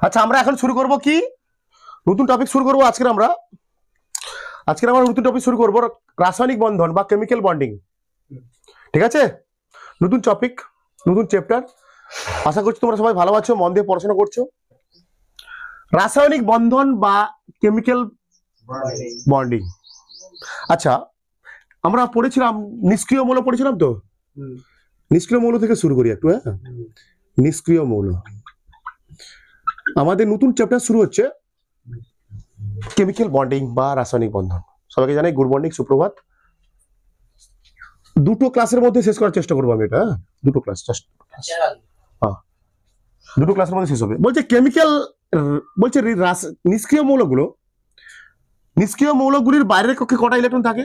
আচ্ছা, আমরা এখন শুরু করব কি নতুন টপিক শুরু করব। আজকে আমরা নতুন টপিক শুরু করব, রাসায়নিক বন্ধন বা কেমিক্যাল বন্ডিং। ঠিক আছে, নতুন টপিক, নতুন চ্যাপ্টার। আশা করছি তোমরা সবাই ভালো আছো, মন দিয়ে পড়াশোনা করছো। রাসায়নিক বন্ধন বা কেমিক্যাল বন্ডিং। আচ্ছা, আমরা পড়েছিলাম নিষ্ক্রিয় মৌল পড়েছিলাম তো। নিষ্ক্রিয় মৌল থেকে শুরু করি একটু। হ্যাঁ, নিষ্ক্রিয় মৌল আমাদের নতুন চ্যাপ্টার শুরু হচ্ছে, কেমিক্যাল বন্ডিং বা রাসায়নিক বন্ধন। সবাইকে জানাই গুড মর্নিং, সুপ্রভাত। দুটো ক্লাসের মধ্যে শেষ করার চেষ্টা করবো আমি এটা। দুটো ক্লাস, দুটো ক্লাসের মধ্যে শেষ হবে। বলছে কেমিক্যাল, বলছে নিষ্ক্রিয় মৌলগুলির বাইরের কক্ষে কটা ইলেকট্রন থাকে?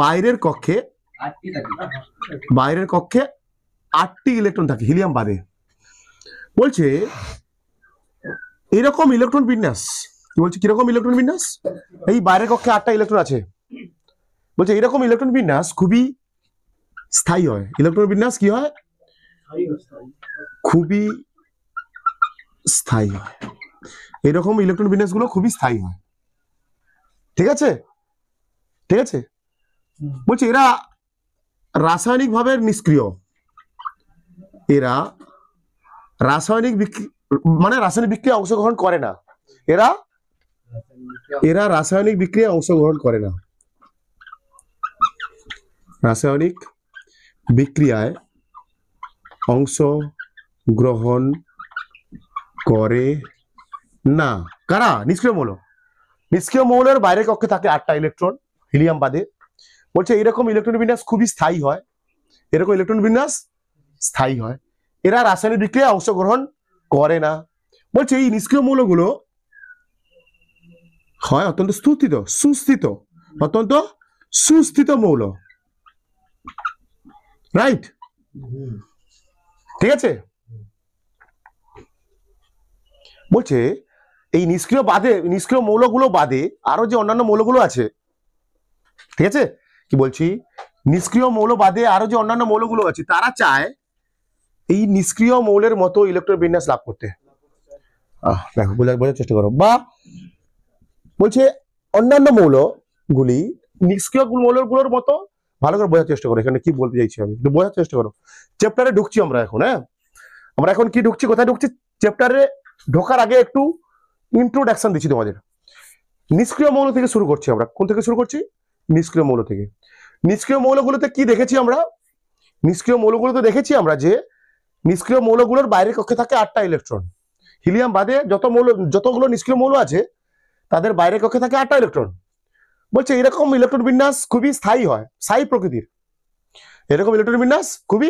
বাইরের কক্ষে 8টি ইলেকট্রন থাকে, হিলিয়াম বাদে। বলছে এরকম ইলেকট্রন বিন্যাস, কি বলছে কিরকম ইলেকট্রন বিন্যাস? এই বাইরের কক্ষে 8টা ইলেকট্রন আছে। বলছে এরকম ইলেকট্রন বিন্যাস খুবই স্থায়ী হয়। ইলেকট্রন বিন্যাস কি হয়? খুবই স্থায়ী হয়। এরকম ইলেকট্রন বিন্যাস গুলো খুবই স্থায়ী হয়। ঠিক আছে, ঠিক আছে। বলছে এরা রাসায়নিক ভাবে নিষ্ক্রিয়। এরা রাসায়নিক বিক্রিয়া অংশগ্রহণ করে না। এরা রাসায়নিক বিক্রিয়ায় অংশগ্রহণ করে না। রাসায়নিক বিক্রিয়ায় অংশগ্রহণ করে না। কারা? নিষ্ক্রিয় মৌল। নিষ্ক্রিয় মৌলের বাইরের কক্ষে থাকে 8টা ইলেকট্রন, হিলিয়াম বাদে। বলছে এরকম ইলেকট্রন বিন্যাস খুবই স্থায়ী হয়। এরকম ইলেকট্রন বিন্যাস স্থায়ী হয়। এরা রাসায়নিক বিক্রিয়ায় অংশগ্রহণ করে না। বলছে এই নিষ্ক্রিয় মৌলগুলো হয় অত্যন্ত সুস্থিত মৌল। রাইট, ঠিক আছে। বলছে এই নিষ্ক্রিয় মৌলগুলো বাদে আরো যে অন্যান্য মৌলগুলো আছে, ঠিক আছে, কি বলছি, নিষ্ক্রিয় মৌল বাদে আরো যে অন্যান্য মৌলগুলো আছে, তারা চায় এই নিষ্ক্রিয় মৌলের মতো ইলেকট্রন বিন্যাস লাভ করতে। দেখো, বোঝার চেষ্টা করো। বা বলছে অন্যান্য মৌলগুলি নিষ্ক্রিয় মৌলগুলোর মতো, ভালো করে বোঝার চেষ্টা করো এখানে কি বলতে চাইছি আমি, একটু বোঝার চেষ্টা করো। চ্যাপ্টারে ঢুকছি আমরা এখন। হ্যাঁ, আমরা এখন কি ঢুকছি, কোথায় ঢুকছি? চ্যাপ্টারে ঢোকার আগে একটু ইন্ট্রোডাকশন দিচ্ছি তোমাদের। নিষ্ক্রিয় মৌল থেকে শুরু করছি আমরা। কোন থেকে শুরু করছি? নিষ্ক্রিয় মৌল থেকে। নিষ্ক্রিয় মৌলগুলোতে কি দেখেছি আমরা? নিষ্ক্রিয় মৌলগুলোতে দেখেছি আমরা যে নিষ্ক্রিয় মৌলগুলোর বাইরের কক্ষে থাকে 8টা ইলেকট্রন। হিলিয়াম বাদে যতগুলো নিষ্ক্রিয় মৌল আছে তাদের বাইরের কক্ষে থাকে 8টা ইলেকট্রন। বলছে এরকম ইলেকট্রন বিন্যাস খুবই স্থায়ী হয়, স্থায়ী প্রকৃতির। এরকম ইলেকট্রন বিন্যাস খুবই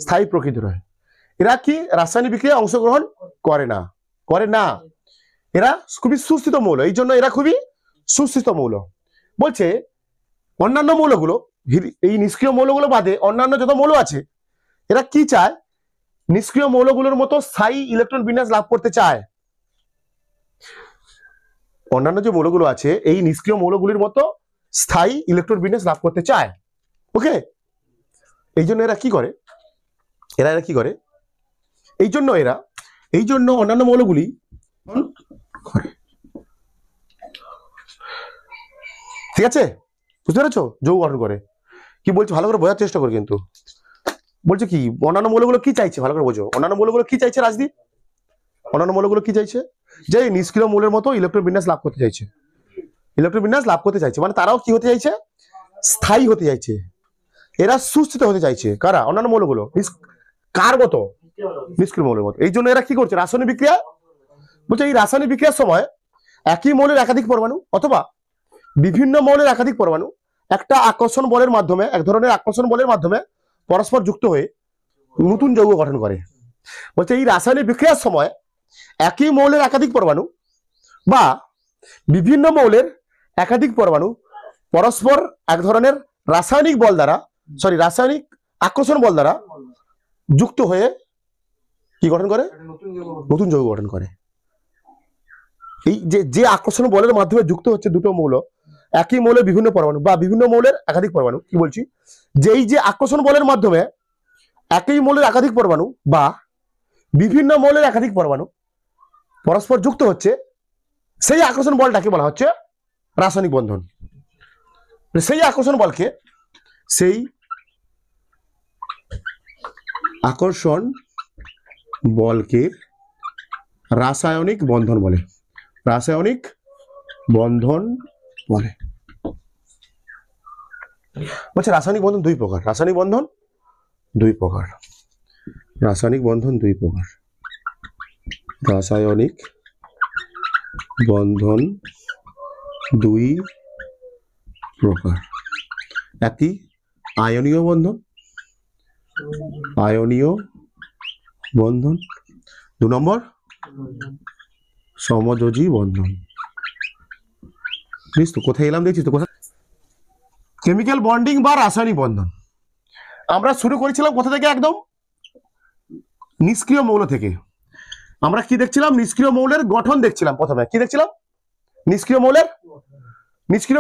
স্থায়ী প্রকৃতির হয়। এরা কি রাসায়নিক বিক্রিয়ায় অংশগ্রহণ করে না। এরা খুবই সুস্থিত মৌল, এই জন্য এরা খুবই সুস্থিত মৌল। বলছে অন্যান্য মৌলগুলো, এই নিষ্ক্রিয় মৌলগুলো বাদে অন্যান্য যত মৌল আছে, এরা কি চায়? নিষ্ক্রিয় মৌলগুলোর মতো স্থায়ী ইলেকট্রন বিন্যাস লাভ করতে চায়। অন্যান্য যে মৌলগুলো আছে এই নিষ্ক্রিয় মৌলগুলির মতো স্থায়ী ইলেকট্রন বিন্যাস লাভ করতে চায়। ওকে, এই জন্য এরা কি করে? এই জন্য অন্যান্য মৌলগুলি ঠিক আছে, বুঝতে পেরেছো? যৌগ গঠন করে। কি বলছে ভালো করে বোঝার চেষ্টা করে কিন্তু। বলছে কি অন্যান্য মৌলগুলো কি চাইছে, ভালো করে বোঝো। অন্যান্য মৌলগুলো কি চাইছে রাজদীপ? অন্যান্য মৌলগুলো কি চাইছে? যে নিষ্ক্রিয় মৌলের মতো ইলেকট্রন বিন্যাস লাভ করতে চাইছে। মানে তারাও কি হতে চাইছে? স্থায়ী হতে চাইছে। এরা সুস্থিত হতে চাইছে। কারা? অন্যান্য মৌলগুলো। কার মতো? নিষ্ক্রিয় মৌলের মতো। এই জন্য এরা কি করছে? রাসায়নিক বিক্রিয়া। বলছে এই রাসায়নিক বিক্রিয়ার সময় একই মৌলের একাধিক পরমাণু অথবা বিভিন্ন মৌলের একাধিক পরমাণু একটা আকর্ষণ বলের মাধ্যমে, এক ধরনের আকর্ষণ বলের মাধ্যমে পরস্পর যুক্ত হয়ে নতুন যৌগ গঠন করে। বলছে এই রাসায়নিক বিক্রিয়ার সময় একই মৌলের একাধিক পরমাণু বা বিভিন্ন মৌলের একাধিক পরমাণু পরস্পর এক ধরনের রাসায়নিক আকর্ষণ বল দ্বারা যুক্ত হয়ে কি গঠন করে? নতুন যৌগ গঠন করে। এই যে আকর্ষণ বলের মাধ্যমে যুক্ত হচ্ছে দুটো মৌল, একই মৌলের বিভিন্ন পরমাণু বা বিভিন্ন মৌলের একাধিক পরমাণু, কি বলছি, যে এই যে আকর্ষণ বলের মাধ্যমে একই মৌলের একাধিক পরমাণু বা বিভিন্ন মৌলের একাধিক পরমাণু পরস্পর যুক্ত হচ্ছে, সেই আকর্ষণ বলটাকে বলা হচ্ছে রাসায়নিক বন্ধন। সেই আকর্ষণ বলকে রাসায়নিক বন্ধন বলে। রাসায়নিক বন্ধন বলে। বলছে রাসায়নিক বন্ধন দুই প্রকার। রাসায়নিক বন্ধন দুই প্রকার। রাসায়নিক বন্ধন দুই প্রকার। রাসায়নিক বন্ধন দুই প্রকার। একটি আয়নীয় বন্ধন, আয়নীয় বন্ধন। 2 নম্বর সমযোজী বন্ধন। বুঝিস তো কোথায় এলাম, দেখছিস তো কোথায়? কেমিক্যাল বন্ডিং বা রাসায়নিক বন্ধন আমরা শুরু করেছিলাম কোথা থেকে? একদম নিষ্ক্রিয় মৌল থেকে। আমরা কি দেখছিলাম? নিষ্ক্রিয় মৌলের গঠন দেখছিলাম। প্রথমে কি দেখছিলাম? নিষ্ক্রিয়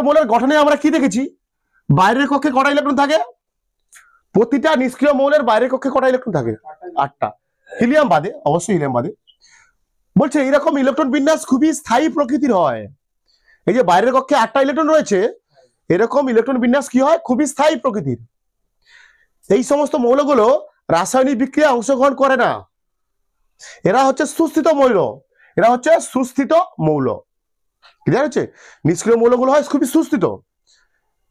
মৌলের গঠনে আমরা কি দেখেছি? বাইরের কক্ষে কটা ইলেকট্রন থাকে? প্রতিটা নিষ্ক্রিয় মৌলের বাইরের কক্ষে কটা ইলেকট্রন থাকে? 8টা। হিলিয়াম বাদে, অবশ্যই হিলিয়াম বাদে। বলছে এরকম ইলেকট্রন বিন্যাস খুবই স্থায়ী প্রকৃতির হয়। এই যে বাইরের কক্ষে 8টা ইলেকট্রন রয়েছে, এরকম ইলেকট্রন বিন্যাস কি হয়? খুবই স্থায়ী প্রকৃতির। এই সমস্ত মৌলগুলো রাসায়নিক বিক্রিয়ায় অংশগ্রহণ করে না। এরা হচ্ছে সুস্থিত মৌল। ক্লিয়ার হচ্ছে? নিষ্ক্রিয় মৌলগুলো হয় খুবই সুস্থিত।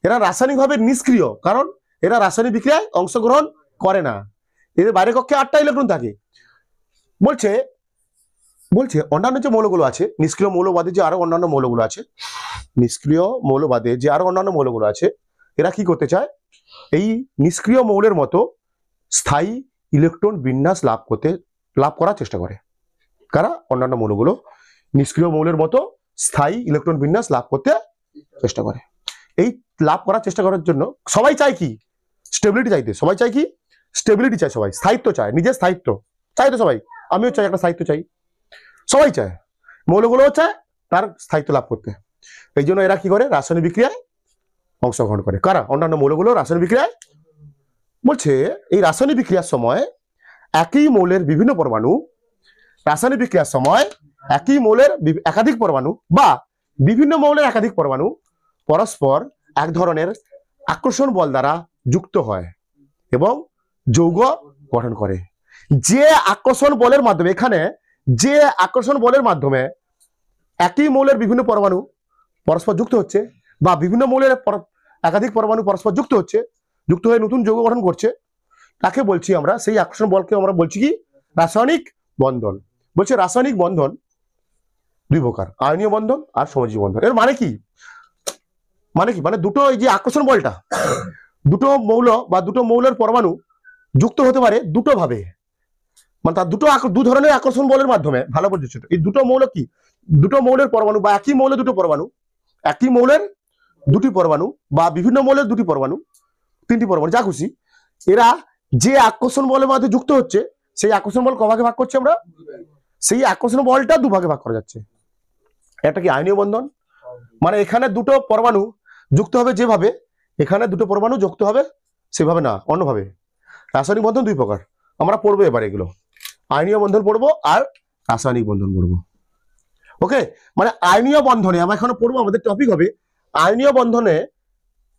এরা রাসায়নিকভাবে নিষ্ক্রিয়, কারণ এরা রাসায়নিক বিক্রিয়ায় অংশগ্রহণ করে না। এদের বাইরের কক্ষে 8টা ইলেকট্রন থাকে। বলছে অন্যান্য যে মৌলগুলো আছে, নিষ্ক্রিয় মৌলবাদে যে আরো অন্যান্য মৌলগুলো আছে, এরা কি করতে চায়? এই নিষ্ক্রিয় মৌলের মতো স্থায়ী ইলেকট্রন বিন্যাস লাভ করার চেষ্টা করে। কারা? অন্যান্য মৌলগুলো নিষ্ক্রিয় মৌলের মতো স্থায়ী ইলেকট্রন বিন্যাস লাভ করতে চেষ্টা করে। এই লাভ করার চেষ্টা করার জন্য সবাই চায় কি? স্টেবিলিটি চাইতে। সবাই চায় কি? স্টেবিলিটি চায়। সবাই স্থায়িত্ব চায়, নিজের স্থায়িত্ব চাই। তো সবাই, আমিও চাই একটা স্থায়িত্ব চাই। সবাই চায়, মৌলগুলোও চায় তার স্থায়িত্ব লাভ করতে। এই জন্য এরা কি করে? রাসায়নিক বিক্রিয়ায় অংশগ্রহণ করে। কারা? অন্যান্য মৌলগুলো রাসায়নিক বিক্রিয়ায়। বলছে এই রাসায়নিক বিক্রিয়ার সময় একই মৌলের বিভিন্ন পরমাণু, রাসায়নিক বিক্রিয়ার সময় একই মৌলের একাধিক পরমাণু বা বিভিন্ন মৌলের একাধিক পরমাণু পরস্পর এক ধরনের আকর্ষণ বল দ্বারা যুক্ত হয় এবং যৌগ গঠন করে। যে আকর্ষণ বলের মাধ্যমে, এখানে যে আকর্ষণ বলের মাধ্যমে একই মৌলের বিভিন্ন পরমাণু পরস্পর যুক্ত হচ্ছে বা বিভিন্ন মৌলের একাধিক পরমাণু পরস্পর যুক্ত হয়ে নতুন যৌগ গঠন করছে, তাকে বলছি আমরা, সেই আকর্ষণ বলকে আমরা বলছি কি? রাসায়নিক বন্ধন। বলছে রাসায়নিক বন্ধন দুই প্রকার, আয়নীয় বন্ধন আর সমযোজী বন্ধন। এর মানে কি? মানে দুটো, এই যে আকর্ষণ বলটা, দুটো মৌল বা দুটো মৌলের পরমাণু যুক্ত হতে পারে দুটো ভাবে। মানে তার দু ধরনের আকর্ষণ বলের মাধ্যমে। ভালো বুঝছো? এই দুটো মৌল কি? দুটো মৌলের পরমাণু বা একই মৌলের দুটো পরমাণু, একই মৌলের দুটি পরমাণু বা বিভিন্ন মৌলের দুটি পরমাণু, 3টি পরমাণু, যা খুশি, এরা যে আকর্ষণ বলের মাধ্যমে যুক্ত হচ্ছে, সেই আকর্ষণ বল কভাগে ভাগ করছি আমরা? সেই আকর্ষণ বলটা দুভাগে ভাগ করা যাচ্ছে। এটা কি আয়নীয় বন্ধন? মানে এখানে দুটো পরমাণু যুক্ত হবে যেভাবে, এখানে দুটো পরমাণু যুক্ত হবে সেভাবে না, অন্যভাবে। রাসায়নিক বন্ধন দুই প্রকার। আমরা পড়বো এবার এগুলো। আয়নীয় বন্ধন পড়বো আর রাসায়নিক বন্ধন পড়বো। ওকে, মানে আয়নীয় বন্ধনে আমরা এখন পড়বো, আমাদের টপিক হবে আয়নীয় বন্ধনে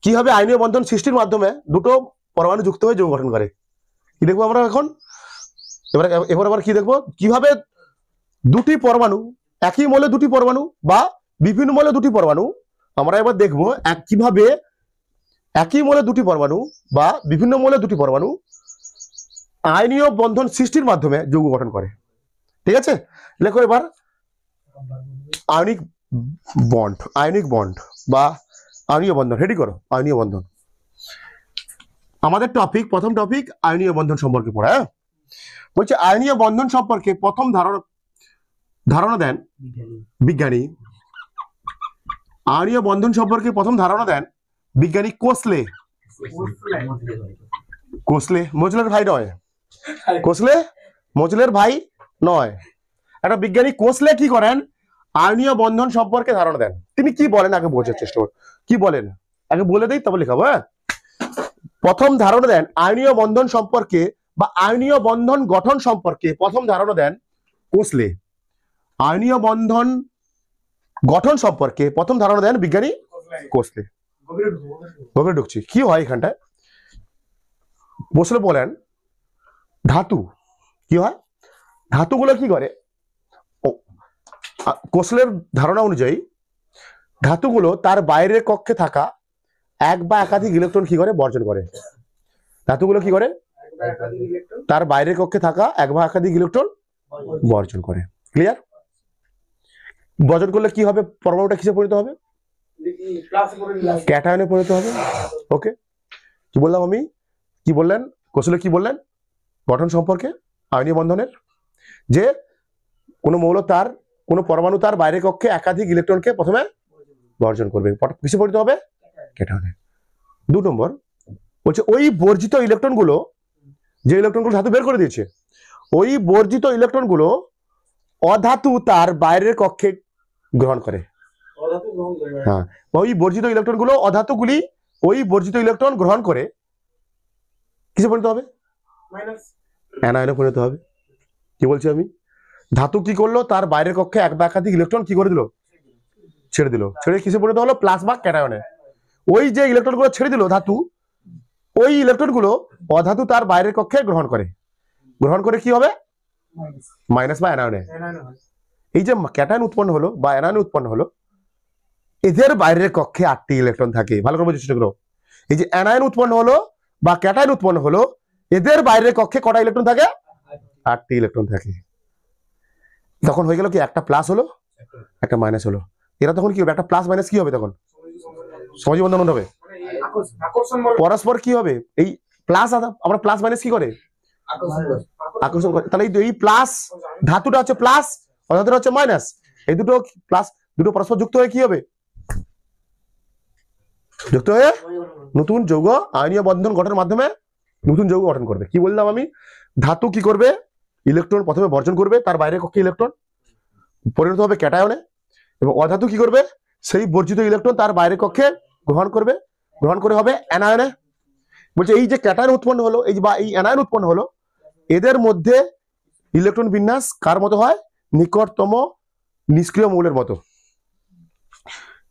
কি হবে? আয়নীয় বন্ধন সৃষ্টির মাধ্যমে দুটো পরমাণু যুক্ত হয়ে যৌগ গঠন করে। কি দেখবো আমরা এখন? এবার কি দেখবো? কিভাবে দুটি পরমাণু, একই মৌলে দুটি পরমাণু বা বিভিন্ন মৌলে দুটি পরমাণু, আমরা এবার দেখবো কিভাবে একই মৌলে দুটি পরমাণু বা বিভিন্ন মৌলে দুটি পরমাণু আয়নীয় বন্ধন সৃষ্টির মাধ্যমে যৌগ গঠন করে। ঠিক আছে, লেখো এবার আয়নিক বন্ড বা আয়নীয় বন্ধন। রেডি করো। আয়নীয় বন্ধন আমাদের টপিক, প্রথম টপিক আয়নীয় বন্ধন সম্পর্কে পড়া। বলছে আয়নীয় বন্ধন সম্পর্কে প্রথম ধারণা দেন বিজ্ঞানী। আয়নীয় বন্ধন সম্পর্কে প্রথম ধারণা দেন বিজ্ঞানী কোসলে। মোজলের ভাই নয়। মোজলের ভাই নয়। একটা বিজ্ঞানী কোসলে কি করেন? আয়নীয় বন্ধন সম্পর্কে ধারণা দেন। তিনি কি বলেন আগে বোঝার চেষ্টা করুন। কি বলেন আগে বলে দেই, তবে লেখাবো। হ্যাঁ, প্রথম ধারণা দেন আয়নীয় বন্ধন সম্পর্কে বা আয়নীয় বন্ধন গঠন সম্পর্কে প্রথম ধারণা দেন কোসলে। আয়নীয় বন্ধন গঠন সম্পর্কে প্রথম ধারণা দেন বিজ্ঞানী কোসলে। গভীরে ঢুকছি। কি হয় এখানটায়? কোসলে বলেন ধাতু কি হয়, ধাতুগুলো কি করে, কোসলের ধারণা অনুযায়ী ধাতুগুলো তার বাইরের কক্ষে থাকা এক বা একাধিক ইলেকট্রন কি করে বর্জন করে। ধাতুগুলো কি করে, তার বাইরের কক্ষে থাকা এক বা একাধিক ইলেকট্রন বর্জন করে। ক্লিয়ার? বর্জন করলে কি হবে, পরমাণুটা কিসে পরিণত হবে, ক্যাটায়নে পরিণত হবে। ওকে, কি বললাম আমি, কি বললেন কোসলে, কি বললেন গঠন সম্পর্কে আয়নীয় বন্ধনের, যে কোন মৌল তার কোন পরমাণু তার বাইরের কক্ষে একাধিক ইলেকট্রনকে প্রথমে বর্জন করবে, কিসে পরিণত হবে, ক্যাটায়নে। 2 নম্বর বলছে ওই বর্জিত ইলেকট্রনগুলো, যে ইলেকট্রনগুলো ধাতু বের করে দিয়েছে, ওই বর্জিত ইলেকট্রনগুলো অধাতু তার বাইরের কক্ষে গ্রহণ করে। হ্যাঁ, ওই বর্জিত ইলেকট্রনগুলো অধাতুগুলি ওই বর্জিত ইলেকট্রন গ্রহণ করে কিসে পরিণত হবে, অ্যানায়নে পরিণত হবে। কি বলছি আমি, ধাতু কি করলো, তার বাইরের কক্ষে এক বা একাধিক ইলেকট্রন কি করে দিল, ছেড়ে দিল, ছেড়ে কিসে পরিণত হলো, প্লাস বা ক্যাটায়নে। ওই যে ইলেকট্রনগুলো ছেড়ে দিল ধাতু, ওই ইলেকট্রনগুলো অধাতু তার বাইরের কক্ষে গ্রহণ করে, গ্রহণ করে কি হবে, মাইনাস বা অ্যানায়নে। এই যে ক্যাটায়ন উৎপন্ন হলো বা অ্যানায়ন উৎপন্ন হলো, এদের বাইরের কক্ষে 8টি ইলেকট্রন থাকে। ভালো করে বোঝার চেষ্টা করো। এই যে অ্যানায়ন উৎপন্ন হলো বা ক্যাটায়ন উৎপন্ন হলো, এদের বাইরের কক্ষে কটা ইলেকট্রন থাকে, 8টি ইলেকট্রন থাকে। তখন হয়ে গেল কি, একটা প্লাস হলো একটা মাইনাস হলো। এরা তখন কি হবে, একটা প্লাস মাইনাস কি হবে, তখন সমাজী বন্ধন হবে, পরস্পর কি হবে, এই প্লাস আমরা প্লাস মাইনাস কি করে আকর্ষণ করে। তাহলে এই প্লাস ধাতুটা হচ্ছে প্লাস, অধাতুটা হচ্ছে মাইনাস, এই দুটো প্লাস দুটো পরস্পর যুক্ত হয়ে কি হবে, যুক্ত হয়ে নতুন যৌগ আয়নীয় বন্ধন গঠনের মাধ্যমে নতুন যৌগ গঠন করবে। কি বললাম আমি, ধাতু কি করবে, ইলেকট্রন প্রথমে বর্জন করবে, তার বাইরের কক্ষে ইলেকট্রন পরিণত হবে ক্যাটায়নে, এবং অধাতু কি করবে, সেই বর্জিত ইলেকট্রন তার বাইরের কক্ষে গ্রহণ করবে, গ্রহণ করে হবে অ্যানায়নে। বলছে এই যে ক্যাটায়ন উৎপন্ন হলো, এই বা এই অ্যানায়ন উৎপন্ন হলো, এদের মধ্যে ইলেকট্রন বিন্যাস কার মতো হয়, নিকটতম নিষ্ক্রিয় মৌলের মতো।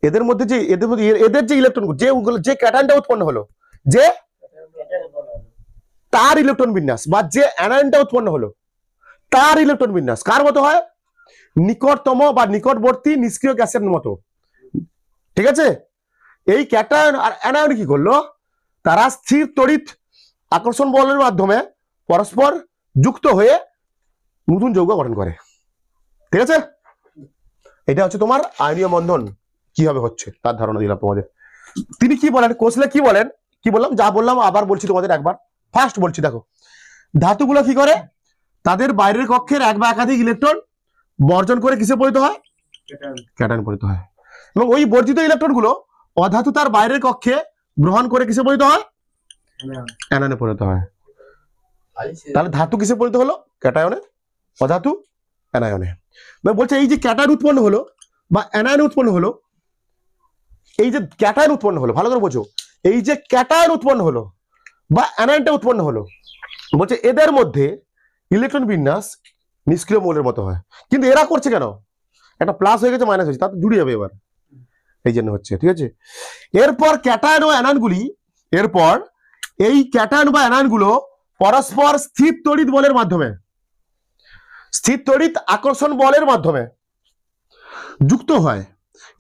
এদের মধ্যে যে এদের যে ইলেকট্রন যে ক্যাটায়নটা উৎপন্ন হলো, যে তার ইলেকট্রন বিন্যাস বা যে অ্যানায়নটা উৎপন্ন হলো তার ইলেকট্রন বিন্যাস কার মতো হয়, নিকটতম বা নিকটবর্তী নিষ্ক্রিয় গ্যাসের মতো। ঠিক আছে, এই ক্যাটায়ন আর অ্যানায়ন কি করলো, তারা স্থির তড়িৎ আকর্ষণ বলের মাধ্যমে পরস্পর যুক্ত হয়ে নতুন যৌগ গঠন করে। ঠিক আছে, এটা হচ্ছে তোমার আয়নীয় বন্ধন কিভাবে হচ্ছে তার ধারণা দিলাম তোমাদের। তিনি কি বলেন, কোসলে কি বলেন, কি বললাম, যা বললাম আবার বলছি তোমাদের একবার, ফার্স্ট বলছি। দেখো, ধাতুগুলো কি করে, তাদের বাইরের কক্ষের এক বা একাধিক ইলেকট্রন বর্জন করে কিসে পরিণত হয়, ক্যাটায়ন পরিণত হয়, এবং ওই বর্জিত ইলেকট্রন গুলো অধাতু তার বাইরের কক্ষে গ্রহণ করে কিসে পরিণত হয়, অ্যানায়নে পরিণত হয়। তাহলে ধাতু কিসে পরিণত হলো, ক্যাটায়নে, অধাতু অ্যানায়নে। বলছে এই যে ক্যাটায়ন উৎপন্ন হলো বা অ্যানায়ন উৎপন্ন হলো, এই যে ক্যাটায়ন উৎপন্ন হলো, ভালো করে বোঝো, এই যে ক্যাটায়ন উৎপন্ন হলো বা অ্যানায়নটা উৎপন্ন হলো, বলছে এদের মধ্যে ইলেকট্রন বিন্যাস নিষ্ক্রিয় মৌলের মতো হয়। কিন্তু এরা করছে কেন, একটা প্লাস হয়ে গেছে মাইনাস হয়েছে, তাতে জুড়ে যাবে এবার, এই জন্য হচ্ছে। ঠিক আছে, এরপর ক্যাটায়ন ও অ্যানায়নগুলি, এরপর এই ক্যাটায়ন বা অ্যানায়নগুলো পরস্পর স্থির তড়িৎ বলের মাধ্যমে, স্থির তড়িৎ আকর্ষণ বলের মাধ্যমে যুক্ত হয়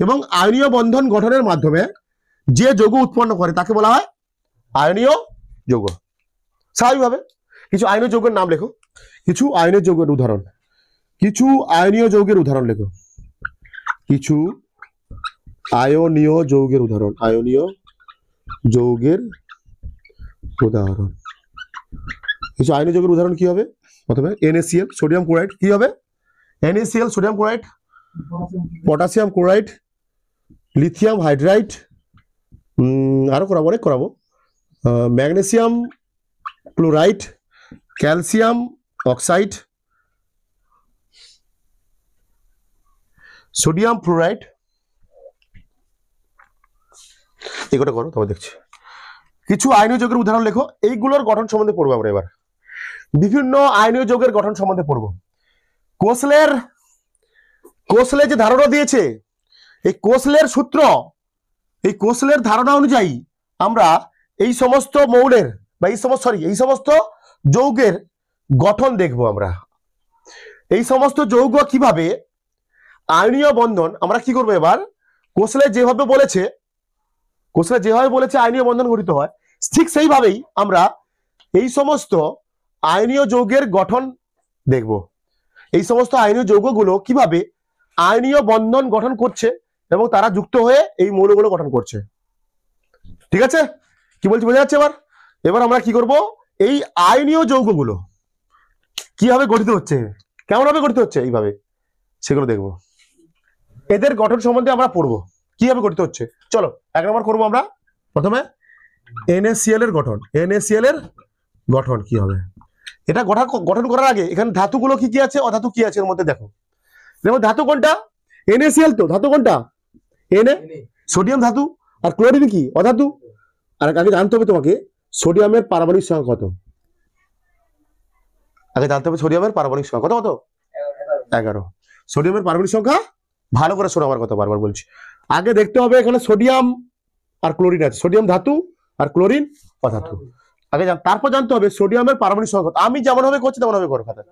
এবং আয়নীয় বন্ধন গঠনের মাধ্যমে যে যৌগ উৎপন্ন করে তাকে বলা হয় আয়নীয় যৌগ। স্বাভাবিকভাবে কিছু আয়নীয় যৌগের নাম লেখো, কিছু আয়নীয় যৌগের উদাহরণ, কিছু আয়নীয় যৌগের উদাহরণ লেখো, কিছু আয়নীয় যৌগের উদাহরণ, আয়নীয় যৌগের উদাহরণ। কিছু আয়নীয় যৌগের উদাহরণ কি হবে, প্রথমে NaCl সোডিয়াম ক্লোরাইড, কি হবে, NaCl sodium chloride, potassium chloride, lithium hydride, আরো করাবো, অনেক করাবো, magnesium chloride, calcium oxide, sodium fluoride, এগুলো করো তবে দেখছি। কিছু আয়নীয় যৌগের উদাহরণ লেখো, এইগুলোর গঠন সম্বন্ধে পড়বো আমরা এবার। বিভিন্ন আয়নীয় যৌগের গঠন সম্বন্ধে পড়বো। কোসলে যে ধারণা দিয়েছে, এই কোসলের সূত্র, এই কোসলের ধারণা অনুযায়ী আমরা এই সমস্ত মৌলের বা এই সমস্ত যৌগের গঠন দেখব। আমরা এই সমস্ত যৌগ কিভাবে আয়নীয় বন্ধন, আমরা কি করবো এবার, কোসলে যেভাবে বলেছে আয়নীয় বন্ধন গঠিত হয়, ঠিক সেইভাবেই আমরা এই সমস্ত আয়নীয় যৌগের গঠন দেখব। এই সমস্ত আয়নীয় যৌগগুলো কিভাবে আয়নীয় বন্ধন গঠন করছে এবং তারা যুক্ত হয়ে এই মৌলগুলো গঠন করছে। ঠিক আছে, কি বলছি বোঝা যাচ্ছে? এবার আমরা কি করব, এই আয়নীয় যৌগগুলো কিভাবে গঠিত হচ্ছে, কেমন ভাবে গঠিত হচ্ছে, এইভাবে সেগুলো দেখব। এদের গঠন সম্বন্ধে আমরা পড়বো, কিভাবে গঠিত হচ্ছে। চলো 1 নম্বর করবো আমরা। প্রথমে NaCl এর গঠন। NaCl এর গঠন কি হবে, এটা গঠন করার আগে এখানে ধাতুগুলো কি কি আছে, অধাতু কি আছে এর মধ্যে দেখো। যেমন ধাতু কোনটা, NaCl, তো ধাতু কোনটা, Na, সোডিয়াম ধাতু, আর ক্লোরিন কি, অধাতু। আর আগে জানতে হবে তোমাকে সোডিয়ামের পারমাণবিক সংখ্যা কত। আগে জানতে হবে সোডিয়ামের পারমাণবিক সংখ্যা কত, 11। সোডিয়ামের পারমাণবিক সংখ্যা, ভালো করে শোনো আমার কথা, বারবার বলছি। আগে দেখতে হবে এখানে সোডিয়াম আর ক্লোরিন আছে, সোডিয়াম ধাতু আর ক্লোরিন অধাতু। আগে তারপর জানতে হবে সোডিয়ামের পারমাণবিক সংখ্যা। আমি যেমন ভাবে করছি তেমন ভাবে করো, খাতা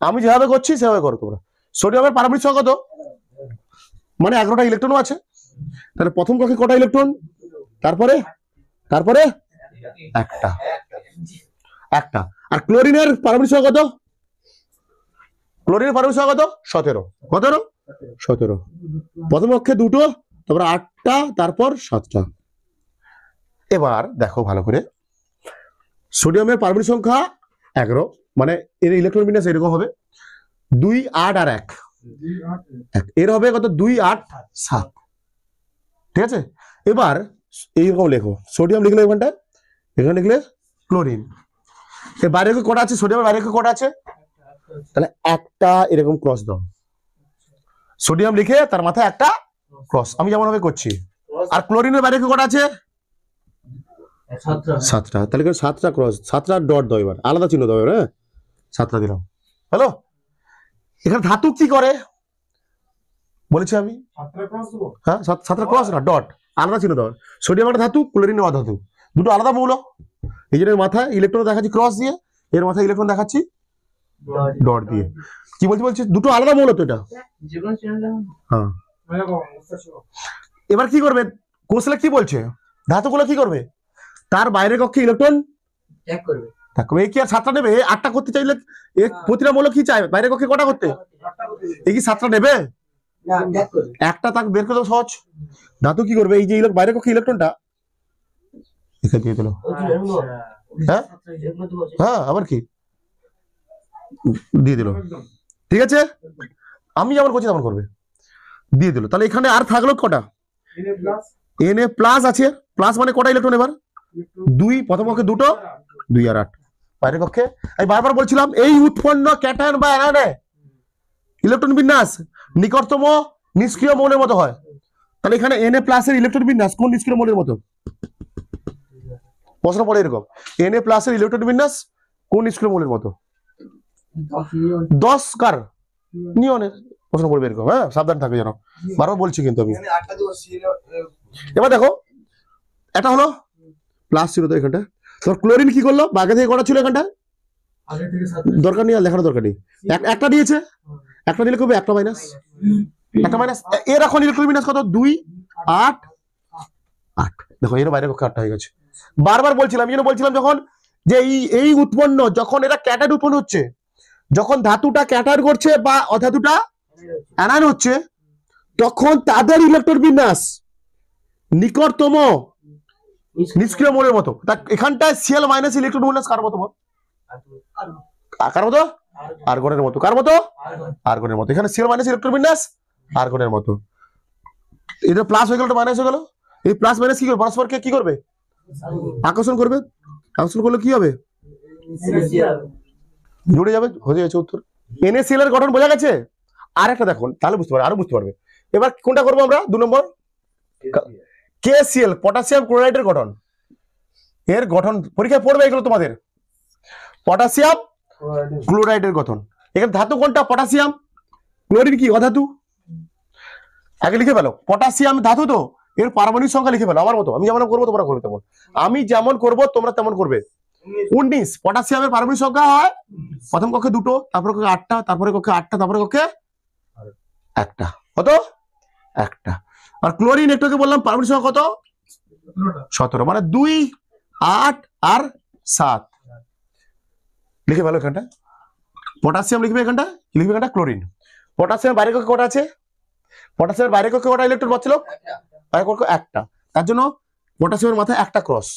আমি যেভাবে করছি সেভাবে করো তোমরা। সোডিয়ামের পারমাণবিক সংখ্যা কত, মানে 11টা ইলেকট্রনও আছে। তাহলে প্রথম কক্ষে কটা ইলেকট্রন, তারপরে একটা। আর ক্লোরিনের পারমাণবিক সংখ্যা কত, ক্লোরিনের পারমাণবিক সংখ্যা কত, 17। প্রথম কক্ষে 2টো, তারপর 8টা, তারপর 7টা। এবার দেখো ভালো করে, সোডিয়ামের পারমাণবিক সংখ্যা 11, মানে এর ইলেকট্রন বিন্যাস এরকম হবে 2, 8 আর 1। এর হবে কত, 2, 8, 7। ঠিক আছে, এবার এইরকম লেখো, সোডিয়াম লিখলে এখানটা, এখানে লিখলে ক্লোরিন। এর বাইরে কটা আছে, সোডিয়ামের বাইরে কটা আছে, তাহলে একটা এরকম ক্রস দাও। সোডিয়াম লিখে তার মাথায় একটা ক্রস, আমি যেমন ভাবে করছি। আর ক্লোরিনের বাইরে কটা আছে, 7টা। তাহলে 7টা ক্রস, 7টা ডট দাও, এবার আলাদা চিহ্ন দাও। হ্যাঁ, 7টা দিলাম। হ্যালো, এখানে ধাতু কি করে বলেছি আমি, হ্যাঁ 7টা ক্রস না ডট, আলাদা চিহ্ন দাও। সোডিয়াম একটা ধাতু, ক্লোরিন অধাতু, দুটো আলাদা মৌল। এই জন্য মাথায় ইলেকট্রন দেখাচ্ছি ক্রস দিয়ে, এর মাথায় ইলেকট্রন দেখাচ্ছি ডট দিয়ে। কি বলছি, দুটো আলাদা মৌল তো এটা। হ্যাঁ, এবার কি করবে, কোসলে কি বলছে, ধাতুগুলো কি করবে, তার বাইরের কক্ষে ইলেকট্রন ত্যাগ করবে। এই কি আর 7টা নেবে, 8টা করতে চাইলে প্রতিটা মৌল কি চায়, বাইরের কক্ষে কটা করতে, এই কি 7টা নেবে, একটা তাকে বের করে সহজ। ধাতু কি করবে, এই যে বাইরের কক্ষে ইলেকট্রনটা এখানে দিয়ে দিল। হ্যাঁ, আবার কি দিয়ে দিল। ঠিক আছে, আমি যেমন করছি তেমন করবে, দিয়ে দিল। তাহলে এখানে আর থাকলো কটা, Na প্লাস আছে, প্লাস মানে কটা ইলেকট্রন, এবার 2, প্রথম কক্ষে 2টো, 2 আর 8 বাইরের কক্ষে। আমি বারবার বলছিলাম এই উৎপন্ন ক্যাটায়ন বা অ্যানায়নে ইলেকট্রন বিন্যাস নিকটতম নিষ্ক্রিয় মৌলের মতো হয়। তাহলে এখানে Na প্লাস এর ইলেকট্রন বিন্যাস কোন নিষ্ক্রিয় মৌলের মতো, প্রশ্ন পড়ে এরকম, Na প্লাস এর ইলেকট্রন বিন্যাস কোন নিষ্ক্রিয় মৌলের মতো, 10 কার নিয়নের। প্রশ্ন পড়বে এরকম, হ্যাঁ সাবধান থাকবে যেন, বারবার বলছি কিন্তু আমি। এবার দেখো, এটা হলো প্লাস ছিল তো এখানটা, তোমার ক্লোরিন কি করলো, আগে থেকে কটা ছিল এখানটা, দরকার নেই আর দেখানোর দরকার নেই, একটা দিয়েছে, একটা দিলে কবে, একটা মাইনাস, এর এখন ইলেকট্রন বিন্যাস কত, 2, 8, 8। দেখো এর বাইরে কক্ষে 8টা হয়ে গেছে। বারবার বলছিলাম, এই জন্য বলছিলাম যখন যে এই উৎপন্ন, যখন এটা ক্যাটায়ন উৎপন্ন হচ্ছে, যখন ধাতুটা ক্যাটায়ন করছে বা অধাতুটা অ্যানায়ন হচ্ছে, তখন তাদের ইলেকট্রন বিন্যাস নিকটতম নিষ্ক্রিয় মৌলের মতো। এখানটায় Cl মাইনাস ইলেকট্রন বিন্যাস কার মতো, আর্গনের মতো। কার মতো, আর্গনের মতো। এখানে Cl মাইনাস ইলেকট্রন বিন্যাস আর্গনের মতো। এটা প্লাস হয়ে গেল, মাইনাস হয়ে গেল। এই প্লাস মাইনাস কি করবে, পরস্পরকে কি করবে, আকর্ষণ করবে। আকর্ষণ করলে কি হবে, জুড়ে যাবে, হয়ে যাচ্ছে উত্তর। NaCl এর গঠন বোঝা গেছে। আর একটা দেখুন, তাহলে বুঝতে পারবে, আরো বুঝতে পারবে। এবার কোনটা করবো আমরা, 2 নম্বর KCl, পটাশিয়াম ক্লোরাইডের গঠন। এর গঠন পরীক্ষায় পড়বে এগুলো তোমাদের। পটাশিয়াম ক্লোরাইডের গঠন। এখানে ধাতু কোনটা? পটাশিয়াম। ক্লোরিন কি? অধাতু। আগে লিখে ফেলো, পটাশিয়াম ধাতু তো, এর পারমাণবিক সংখ্যা লিখে ফেলো আমার মতো। আমি যেমন করবো তোমরা করবে তেমন, আমি যেমন করবো তোমরা তেমন করবে। 19 পটাশিয়ামের পারমাণবিক সংখ্যা হয় প্রথম কক্ষে 2, তারপরে কক্ষে 8টা, তারপরে কক্ষে 8টা, তারপরে কক্ষে 1টা। কত? 1টা। আর ক্লোরিন একটু আগে বললাম পারমাণবিক সংখ্যা কত? 17, মানে 2, 8 আর 7 লিখে ফেলো এখানটা। পটাশিয়াম লিখবে এখানটা, লিখবে এখানটা ক্লোরিন। পটাশিয়াম বাইরে কক্ষে কটা আছে? পটাশিয়ামের বাইরে কক্ষে কটা ইলেকট্রন পাচ্ছিল? বাইরে কক্ষে 1টা, তার জন্য পটাশিয়ামের মাথায় 1টা ক্রস।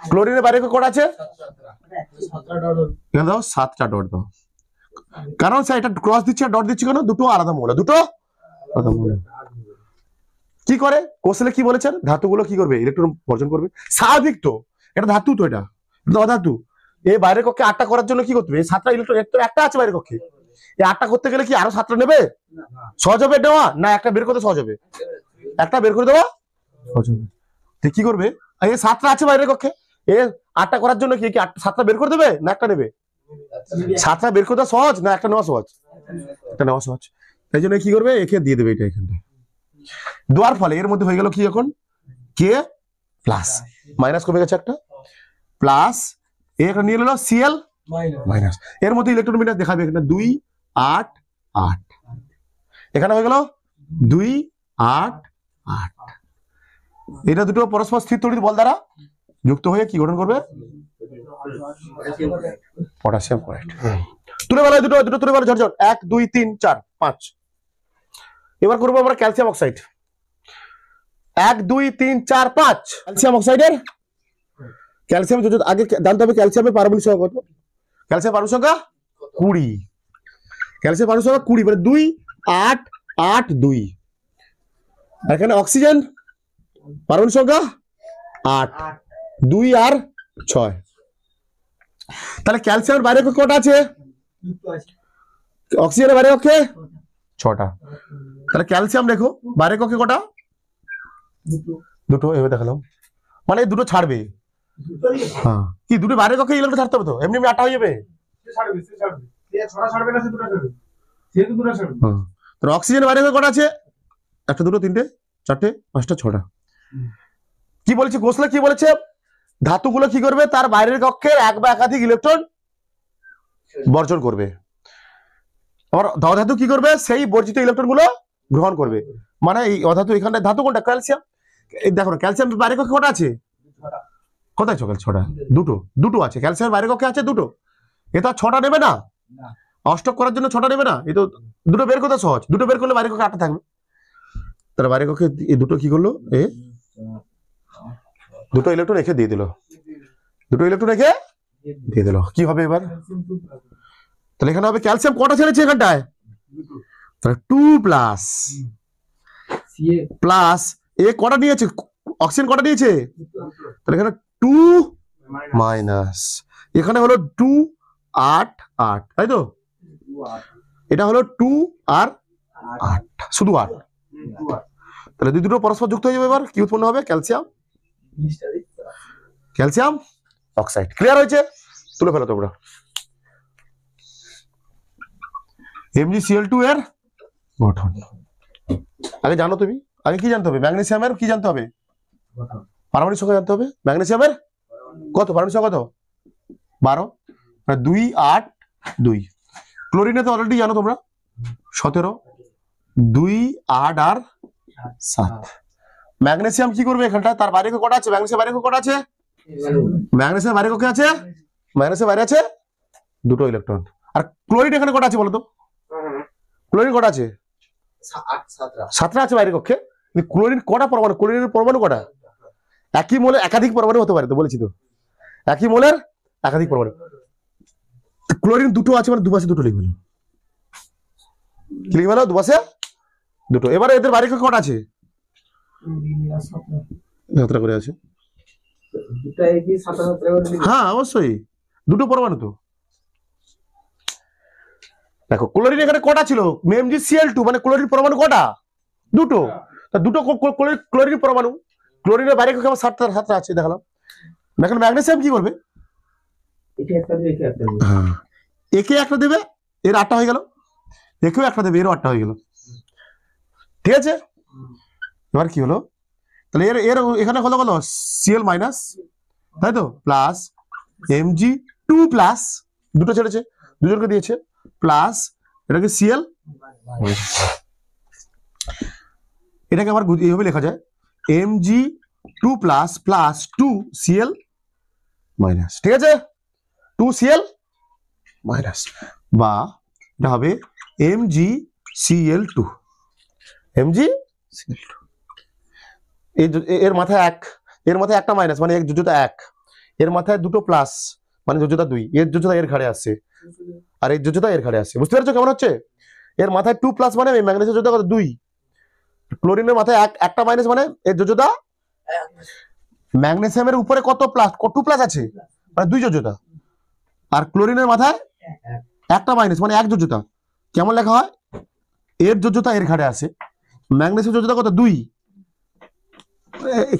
ক্লোরিনের বাইরে কক্ষে কটা আছে? এখানে দাও 7টা ডট দাও, কারণ স্যার এটা ক্রস দিচ্ছে আর ডট দিচ্ছে কেন? দুটো আলাদা মৌল, দুটো আলাদা মৌল। কি করে কোশ্চেনে কি বলেছেন? ধাতুগুলো কি করবে? ইলেকট্রন বর্জন করবে। স্বাভাবিক তো, এটা ধাতু তো, এটা অধাতু। এই বাইরের কক্ষে 8টা করার জন্য কি করতে হবে? 7টা ইলেকট্রন, একটা আছে বাইরের কক্ষে, এই 8টা করতে গেলে কি আরো 7টা নেবে? সহজ হবে নেওয়া না? একটা বের করতে সহজ হবে, একটা বের করে দেওয়া সহজ হবে। কি করবে? এই 7টা আছে বাইরের কক্ষে, এই 8টা করার জন্য কি 7টা বের করে দেবে না একটা নেবে? 7টা বের করতে সহজ না একটা নেওয়া সহজ? একটা নেওয়া সহজ। তাই জন্য কি করবে? একে দিয়ে দেবে এটা এখানটা। দেওয়ার ফলে এর মধ্যে হয়ে গেল কি? এখন কে প্লাস, মাইনাস কমে গেছে একটা, প্লাস এখানে নিয়ে নিল সিএল মাইনাস। এর মধ্যে ইলেকট্রন বিন্যাস দেখাবে এখানে 2, 8, 8। এখানে হয়ে গেল 2, 8, 8। এটা দুটো পরস্পর স্থির তড়িৎ বল দ্বারা যুক্ত হয়ে কি গঠন করবে? Potassium chloride. তুলে বলা দুটো দুটো তুলে বলা ঝরঝর 1, 2, 3, 4, 5। এবার করবো আমরা ক্যালসিয়াম অক্সাইড। 1, 2, 3, 4, 5 ক্যালসিয়াম অক্সাইডের। ক্যালসিয়াম আগে জানতে হবে ক্যালসিয়ামের পারমাণবিক সংখ্যা কত? ক্যালসিয়াম পারমাণবিক সংখ্যা 20। ক্যালসিয়াম পারমাণবিক সংখ্যা 20, মানে 2, 8, 8, 2। এখানে অক্সিজেন পারমাণবিক সংখ্যা 8, 2 আর 6। তাহলে ক্যালসিয়ামের বাইরে কক্ষে কটা আছে? অক্সিজেনের বাইরে কক্ষে 6টা। তাহলে ক্যালসিয়াম দেখো বাইরে কক্ষে কটা? দুটো। এভাবে দেখালাম, মানে দুটো ছাড়বে। হ্যাঁ, কি দুটো বাইরে কক্ষে ইলেকট্রন ছাড়তে হবে তো, এমনি 8টা হয়ে যাবে। অক্সিজেন বাইরে কটা আছে? 1, 2, 3, 4, 5, 6টা। কি বলেছে কোশ্চেনে? কি বলেছে? ধাতুগুলো কি করবে? তার বাইরের কক্ষের এক বা একাধিক ইলেকট্রন বর্জন করবে। আবার অধাতু কি করবে? সেই বর্জিত ইলেকট্রন গুলো গ্রহণ করবে। মানে এই অধাতু এখানে ধাতু কোনটা? ক্যালসিয়াম। দেখো না ক্যালসিয়াম বাইরে কক্ষে কটা আছে? কোথায়? 6টা। দুটো আছে ক্যালসিয়ামের বাইরে কক্ষে আছে দুটো। এটা 6টা নেবে না, অষ্টক করার জন্য 6টা নেবে না। এই তো দুটো বের করতে সহজ, দুটো বের করলে বাইরে কক্ষে 8টা থাকবে। তার বাইরে কক্ষে এই দুটো কি করলো? দুটো ইলেকট্রন রেখে দিয়ে দিল, দুটো ইলেকট্রন রেখে দিয়ে দিল। কি হবে এবার? তাহলে এখানে হবে ক্যালসিয়াম কটা ছেড়েছে এখানটায়? তাহলে 2 প্লাস প্লাস এ কটা নিয়েছে? অক্সিজেন কটা নিয়েছে? তাহলে এখানে 2 মাইনাস, এখানে হলো 2, 8, 8, তাই তো? এটা হলো 2 আর 8, শুধু 8। তাহলে দুটো পরস্পর যুক্ত হয়ে যাবে। এবার কি উৎপন্ন হবে? Calcium, calcium oxide. ক্লিয়ার হয়েছে? তুলে ফেলো তোমরা। MgCl2 এর গঠন আগে জানো তুমি। আগে কি জানতে হবে? ম্যাগনেসিয়ামের কি জানতে হবে? পারমাণবিক সংখ্যা জানতে হবে। ম্যাগনেসিয়ামের কত পারমাণবিক সংখ্যা? কত? 12, 2, 8, 2। ক্লোরিনে তো অলরেডি জানো তোমরা 17, 2, 8 আর 7। ম্যাগনেসিয়াম কি করবে এখানটা? তার বাইরে কটা আছে? ম্যাগনেসিয়াম বাইরে কটা আছে? ম্যাগনেসিয়াম বাইরে কক্ষে আছে? ম্যাগনেসিয়াম বাইরে আছে দুটো ইলেকট্রন। আর ক্লোরিন এখানে কটা আছে বলো তো? ক্লোরিন কটা আছে? 7টা আছে বাইরে কক্ষে। ক্লোরিন কটা পরমাণু? ক্লোরিনের পরমাণু কটা? একই মোলে একাধিক পরমাণু হতে পারে তো, বলেছি তো একই মোলের একাধিক পরমাণু। ক্লোরিন দুটো আছে, মানে দুপাশে দুটো লিখবে। কি লিখবে? দুপাশে দুটো। এবারে এদের বাইরে কটা আছে? 7টা করে আছে। হ্যাঁ অবশ্যই, দুটো পরমাণু তো। দেখো ক্লোরিন এখানে কটা ছিল? MgCl2, মানে ক্লোরিন পরমাণু কটা? দুটো। দুটো ক্লোরিন পরমাণু। ক্লোরিনের বাইরে কক্ষে 7টা আছে দেখালাম। এখন ম্যাগনেসিয়াম কি করবে? হ্যাঁ, একে একটা দেবে, এর 8টা হয়ে গেল, একেও একটা দেবে, এরও 8টা হয়ে গেল। ঠিক আছে, এবার কি হলো, তাহলে এর এর এখানে হলো কত, সিএল মাইনাস, তাই তো, প্লাস Mg2 প্লাস, দুটো ছেড়েছে, দুজনকে দিয়েছে, প্লাস এটাকে সিএল, এটাকে আবার এইভাবে লেখা যায় Mg2 plus plus 2Cl minus. ঠিক আছে, 2Cl মাইনাস, বা এটা হবে MgCl2, MgCl2। এর মাথায় এক, এর মাথায় একটা মাইনাস মানে এক যোজ্যতা 1, এর মাথায় দুটো প্লাস মানে যোজ্যতা 2, এর যোজ্যতা এর ঘাড়ে আসছে, আর এর যোজ্যতা এর ঘাড়ে আসছে। বুঝতে পারছো কেমন হচ্ছে? এর মাথায় 2 প্লাস মানে ম্যাগনেসিয়ামের যোজ্যতা কত, 2, ক্লোরিনের মাথায় একটা মাইনাস মানে এর যোজ্যতা, ম্যাগনেসিয়ামের উপরে কত প্লাস, 2 প্লাস আছে মানে 2 যোজ্যতা, আর ক্লোরিনের মাথায় একটা মাইনাস মানে 1 যোজ্যতা। কেমন লেখা হয়, এর যোজ্যতা এর ঘাড়ে আসে, ম্যাগনেসিয়ামের যোজ্যতা কত, 2,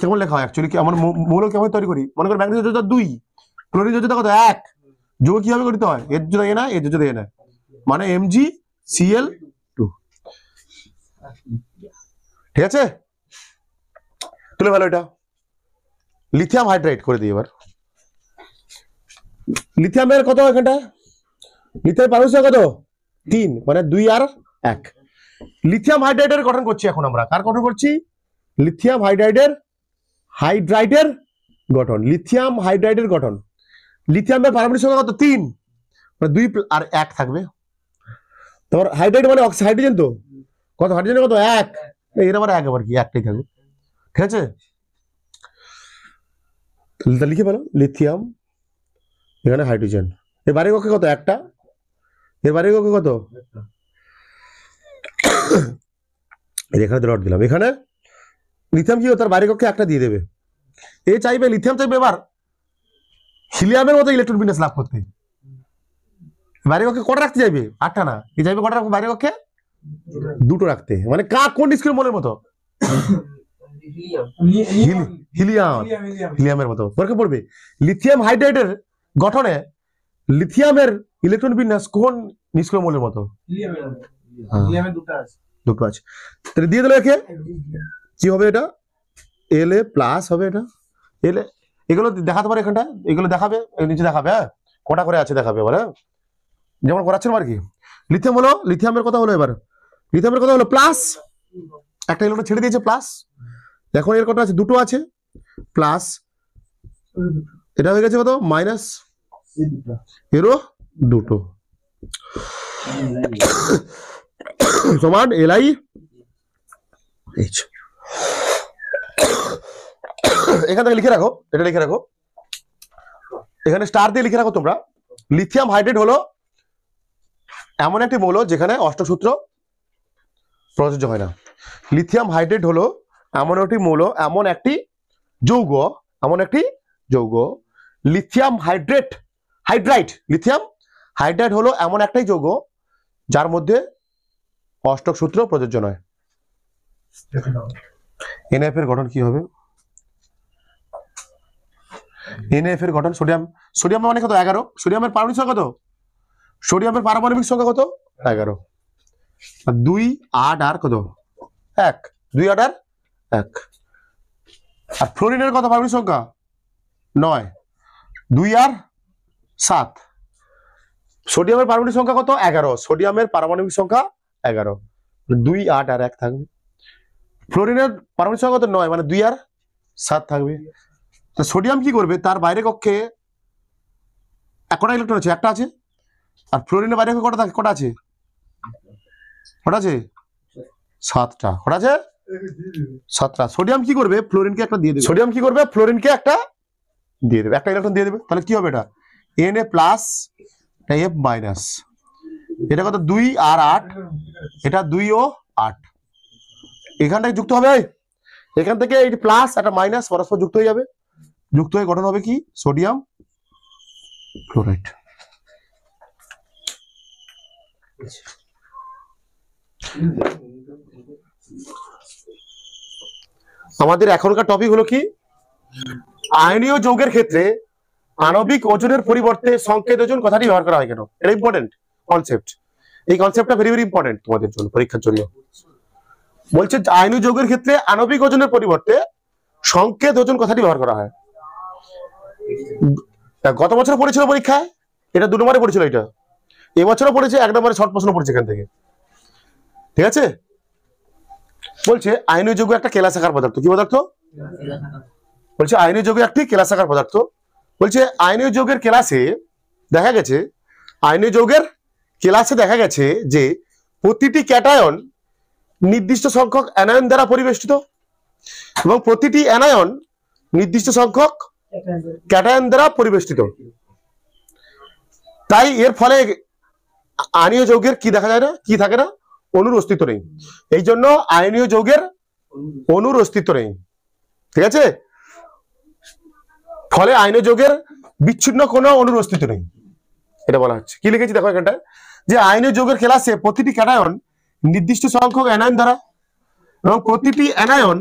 কেমন লেখা হয় অ্যাকচুয়ালি, আমার মৌল কেমন তৈরি করি, মনে করি ম্যাগনেসিয়ামের যোজ্যতা 2, ক্লোরিন যোজ্যতা কত, 1, যোগ কিভাবে করতে হয়, এর যোজ্যতা এ না, এর যোজ্যতা এ না, মানে MgCl2। ঠিক আছে, তুলে ভালো, এটা লিথিয়াম হাইড্রাইড করে দিই। এবার লিথিয়ামের কত, এখানটা লিথিয়াম পারমাণবিক সংখ্যা কত, 3, মানে 2 আর 1। লিথিয়াম হাইড্রাইডের গঠন করছি এখন আমরা, কার গঠন করছি, লিথিয়াম হাইড্রাইডের গঠন, লিথিয়াম হাইড্রাইডের গঠন। লিথিয়ামের পারমাণবিক সংখ্যা কত, 3, মানে 2 আর 1 থাকবে। তোমার হাইড্রাইড মানে হাইড্রোজেন, তো কত হাইড্রোজেন কত, 1, এর আবার 1 আবার কি, একটাই থাকবে। ঠিক আছে, লিখে ফেলো, লিথিয়াম এখানে হাইড্রোজেন, এর বাড়ির কক্ষে কত, একটা, এর বাড়ির কক্ষে কত, এখানে ডট দিলাম, এখানে লিথিয়াম কি তার বাড়ির কক্ষে একটা দিয়ে দেবে। এ চাইবে, লিথিয়াম চাইবে এবার হিলিয়ামের মতো ইলেকট্রন বিন্যাস লাভ করতে, বাড়ির কক্ষে কটা রাখতে চাইবে, 8টা না, এ চাইবে কটা রাখবো, বাড়ির কক্ষে 2টো রাখতে, মানে কোন নিষ্ক্রিয় মৌলের মতো, হিলিয়ামের মতো। পরীক্ষা পড়বে লিথিয়াম হাইড্রাইডের গঠনে লিথিয়ামের ইলেকট্রন বিন্যাস কোন নিষ্ক্রিয় মৌলের মতো, দুটো আছে। তাহলে দিয়ে দিলে একে কি হবে, এটা La প্লাস হবে, এটা La, এগুলো দেখাতে পারে এখানটা, এগুলো দেখাবে, নিচে দেখাবে, হ্যাঁ কটা করে আছে দেখাবে এবার, হ্যাঁ যেমন করাচ্ছেন আর কি। লিথিয়াম হলো, লিথিয়ামের কথা হলো, এবার লিথিয়ামের কথা হলো প্লাস, একটা ইলেকট্রন ছেড়ে দিয়েছে প্লাস, এখন এর কটা আছে, দুটো আছে, প্লাস এটা হয়ে গেছে কত, মাইনাস, এরও দুটো, সমান Li H। এখান থেকে লিখে রাখো, এটা লিখে রাখো, এখানে স্টার দিয়ে লিখে রাখো তোমরা। লিথিয়াম হাইড্রাইড হলো এমন একটি মৌল যেখানে অষ্টক সূত্র প্রযোজ্য হয় না। লিথিয়াম হাইড্রাইড হলো এমন একটি মৌল, এমন একটি যৌগ, এমন একটি যৌগ, লিথিয়াম হাইড্রাইড লিথিয়াম হাইড্রাইড হলো এমন একটাই যৌগ যার মধ্যে অষ্টক সূত্র প্রযোজ্য নয়। NF এর গঠন কি হবে, NF এর গঠন, সোডিয়াম মানে কত, 11, সোডিয়ামের পারমাণবিক সংখ্যা কত, সোডিয়ামের পারমাণবিক সংখ্যা কত, 11, 2 8 আর কত, 1, 2 8 আর 1। আর ফ্লোরিনের কত পারমাণবিক সংখ্যা, 9, 2 আর 7। সোডিয়ামের পারমাণবিক সংখ্যা কত, 11, সোডিয়ামের পারমাণবিক সংখ্যা 11, 2 8 আর 1 থাকবে। ফ্লোরিনের পারমাণবিক সংখ্যা কত, 9, মানে 2 আর 7 থাকবে। তো সোডিয়াম কি করবে, তার বাইরে কক্ষে একটা ইলেকট্রন আছে, একটা আছে, আর ফ্লোরিনের বাইরে কটা আছে, কটা আছে, 7টা, কটা আছে, 7টা। সোডিয়াম কি করবে, ফ্লোরিনকে একটা দিয়ে দেবে, সোডিয়াম কি করবে, ফ্লোরিনকে একটা দিয়ে দেবে, একটা ইলেকট্রন দিয়ে দেবে, তাহলে কি হবে, এটা Na প্লাস F মাইনাস, এটা কত, 2 আর 8, এটা 2 ও 8, এখানটায় যুক্ত হবে, এখান থেকে এই প্লাস একটা মাইনাস পরস্পর যুক্ত হয়ে যাবে, যুক্ত হয়ে গঠন হবে কি, সোডিয়াম ক্লোরাইড। আমাদের এখনকার টপিক হলো কি, আয়নীয় যৌগের ক্ষেত্রে আণবিক ওজনের পরিবর্তে সংকেত ওজন কথাটি ব্যবহার করা হয় কেন? এটা ইম্পর্টেন্ট কনসেপ্ট। এই কনসেপ্টটা ভেরি ভেরি ইম্পর্টেন্ট তোমাদের জন্য, পরীক্ষার জন্য। বলছে আয়নীয় যৌগের ক্ষেত্রে আণবিক ওজনের পরিবর্তে সংকেত ওজন কথাটি ব্যবহার করা হয়। গত বছর পড়েছিল পরীক্ষায়, এটা 2 নম্বরে পড়েছিল, এটা এবছরও পড়েছে, 1 নম্বরে শর্ট প্রশ্ন পড়েছে এখান থেকে। ঠিক আছে, বলছে আয়নীয় যৌগ একটা কেলাসাকার পদার্থ। কি পদার্থ? বলছে আয়নীয় যৌগ একটি কেলাসাকার পদার্থ। বলছে আয়নীয় যৌগের কেলাসে দেখা গেছে, আয়নীয় যৌগের কেলাসে দেখা গেছে যে প্রতিটি ক্যাটায়ন নির্দিষ্ট সংখ্যক অ্যানায়ন দ্বারা পরিবেষ্টিত এবং প্রতিটি অ্যানায়ন নির্দিষ্ট সংখ্যক ক্যাটায়ন দ্বারা পরিবেষ্টিত। তাই এর ফলে আয়নীয় যৌগের কি দেখা যায় না, কি থাকে না, অণুর অস্তিত্ব নেই। এই জন্য আয়নীয় যৌগের অণুর অস্তিত্ব নেই। ঠিক আছে, ফলে আয়নীয় যৌগের বিচ্ছিন্ন কোনো অণুর অস্তিত্ব নেই, এটা বলা হচ্ছে। কি লিখেছি দেখো এখানটা, যে আয়নীয় যৌগের কেলাসে প্রতিটি ক্যাটায়ন নির্দিষ্ট সংখ্যক অ্যানায়ন দ্বারা এবং প্রতিটি অ্যানায়ন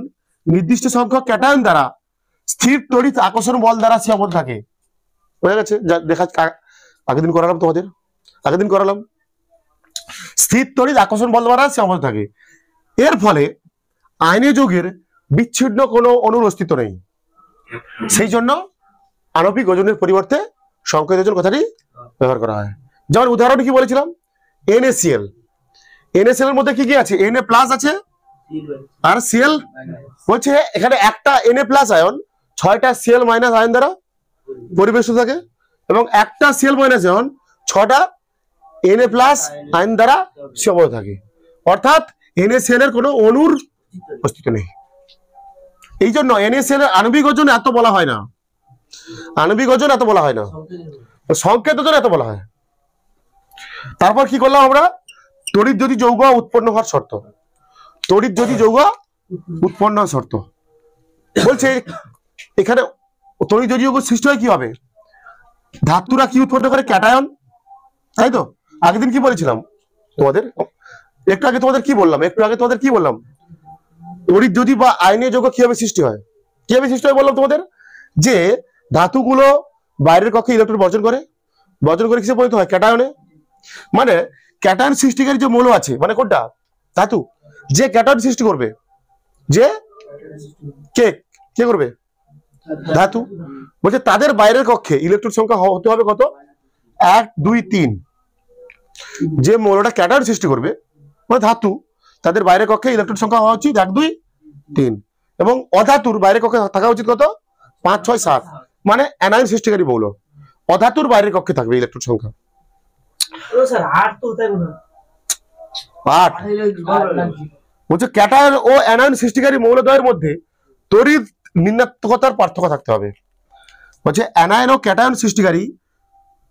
নির্দিষ্ট সংখ্যক ক্যাটায়ন দ্বারা স্থির তড়িৎ আকর্ষণ বল দ্বারা সীমাবদ্ধ থাকে। বোঝা গেছে? দেখা আগের দিন করালাম, তোমাদের আগের দিন করালাম, স্থির তড়িৎ আকর্ষণ বল দ্বারা সীমাবদ্ধ থাকে। এর ফলে আয়নীয় যৌগের বিচ্ছিন্ন কোনো অণুর অস্তিত্ব নেই। সেই জন্য আণবিক ওজনের পরিবর্তে সংকেত ওজন কথাটি ব্যবহার করা হয়। যেমন উদাহরণ কি বলেছিলাম, NaCl। NaCl এর মধ্যে কি কি আছে? Na প্লাস আছে আর Cl। বলছে এখানে একটা Na প্লাস আয়ন 6টা Cl মাইনাস আয়ন দ্বারা পরিবেষ্টিত থাকে এবং একটা Cl মাইনাস আয়ন 6টা Na প্লাস আয়ন দ্বারা সীমাবদ্ধ থাকে। অর্থাৎ NaCl এর কোনো অণুর অস্তিত্ব নেই। এই জন্য NaCl এর আণবিক ওজন এত বলা হয় না, আণবিক ওজন এত বলা হয় না, সংকেত ওজন এত বলা হয়। তারপর কি করলাম আমরা? তড়িৎ যদি যৌগ উৎপন্ন হওয়ার শর্ত, তড়িৎ যদি যৌগ উৎপন্ন হওয়ার শর্ত। বলছে এখানে তড়িৎ যদি যৌগ সৃষ্টি হয় কি হবে? ধাতুরা কি উৎপন্ন করে? ক্যাটায়ন, তাই তো? আগের দিন কি বলেছিলাম তোমাদের? একটু আগে তোমাদের কি বললাম? তড়িৎ যদি বা আয়নীয় যৌগ কিভাবে সৃষ্টি হয়, কিভাবে সৃষ্টি হয় বললাম তোমাদের, যে ধাতুগুলো বাইরের কক্ষে ইলেকট্রন বর্জন করে কিসে পরিণত হয়? ক্যাটায়নে। মানে ক্যাটায়ন সৃষ্টিকারী যে মৌল আছে, মানে কোনটা? ধাতু। যে ক্যাটায়ন সৃষ্টি করবে, যে কে করবে? ধাতু। বলছে তাদের বাইরের কক্ষে ইলেকট্রন সংখ্যা হতে হবে কত? 1 2 3। যে মৌলটা ক্যাটায়ন সৃষ্টি করবে মানে ধাতু, তাদের বাইরের কক্ষে ইলেকট্রন সংখ্যা হওয়া উচিত 1 2 3 এবং অধাতুর বাইরের কক্ষে থাকা উচিত কত? 5 6 7। মানে অ্যানায়ন সৃষ্টিকারী মৌল অধাতুর বাইরের কক্ষে থাকবে ইলেকট্রন সংখ্যা 8। বলছে ক্যাটায়ন ও অ্যানায়ন সৃষ্টিকারী মৌলদ্বয়ের মধ্যে তড়িৎ ঋণাত্মকতার পার্থক্য থাকতে হবে। বলছে অ্যানায়ন ও ক্যাটায়ন সৃষ্টিকারী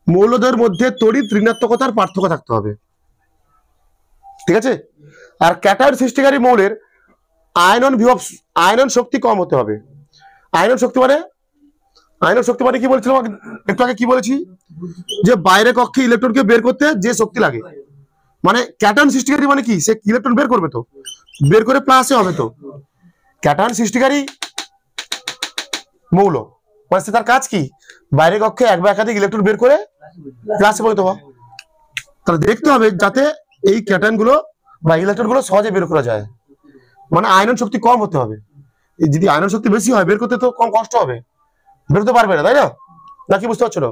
মৌলদ্বয়ের মধ্যে তড়িৎ ঋণাত্মকতার পার্থক্য থাকতে হবে। ঠিক আছে, আর ক্যাটায়ন সৃষ্টিকারী মৌলের আয়নন শক্তি কম হতে হবে। আয়নন শক্তি মানে কি বলছিলাম একটু আগে? কি বলেছি? যে বাইরে কক্ষে ইলেকট্রনকে বের করতে যে শক্তি লাগে। মানে ক্যাটায়ন সৃষ্টিকারী মানে কি? সে ইলেকট্রন বের করবে, তো বের করে প্লাসে হবে। তো ক্যাটায়ন সৃষ্টিকারী মৌল মানে তার কাজ কি? বাইরে কক্ষে এক বা একাধিক ইলেকট্রন বের করে প্লাসে পরিণত হওয়া। তাহলে দেখতে হবে যাতে এই ক্যাটায়ন গুলো বা ইলেকট্রন গুলো সহজে বের করা যায়। মানে আয়নন শক্তি কম হতে হবে। যদি আয়নন শক্তি বেশি হয় বের করতে তো কম কষ্ট হবে, বেরোতে পারবে না, তাই না? নাকি বুঝতে পারছো না?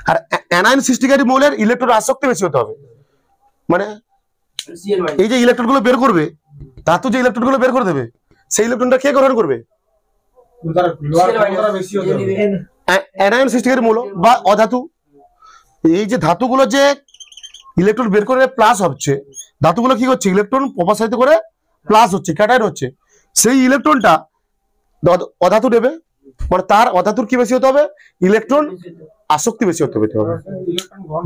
আর অ্যানায়ন সৃষ্টিকারী মৌলের ইলেকট্রন আসক্তি বেশি হতে হবে। মানে এই যে ইলেকট্রন গুলো বের করবে, ধাতু যে ইলেকট্রন গুলো বের করে দেবে, সেই ইলেকট্রনটা কে গ্রহণ করবে? অ্যানায়ন সৃষ্টিকারী মৌল বা অধাতু। এই যে ধাতুগুলো যে ইলেকট্রন বের করে প্লাস হচ্ছে, ধাতুগুলো কি করছে? ইলেকট্রন প্রসারিত করে প্লাস হচ্ছে, ক্যাটায়ন হচ্ছে। সেই ইলেকট্রনটা অধাতু নেবে, মানে তার অধাতুর কি বেশি হতে হবে? ইলেকট্রন আসক্তি বেশি হতে হবে,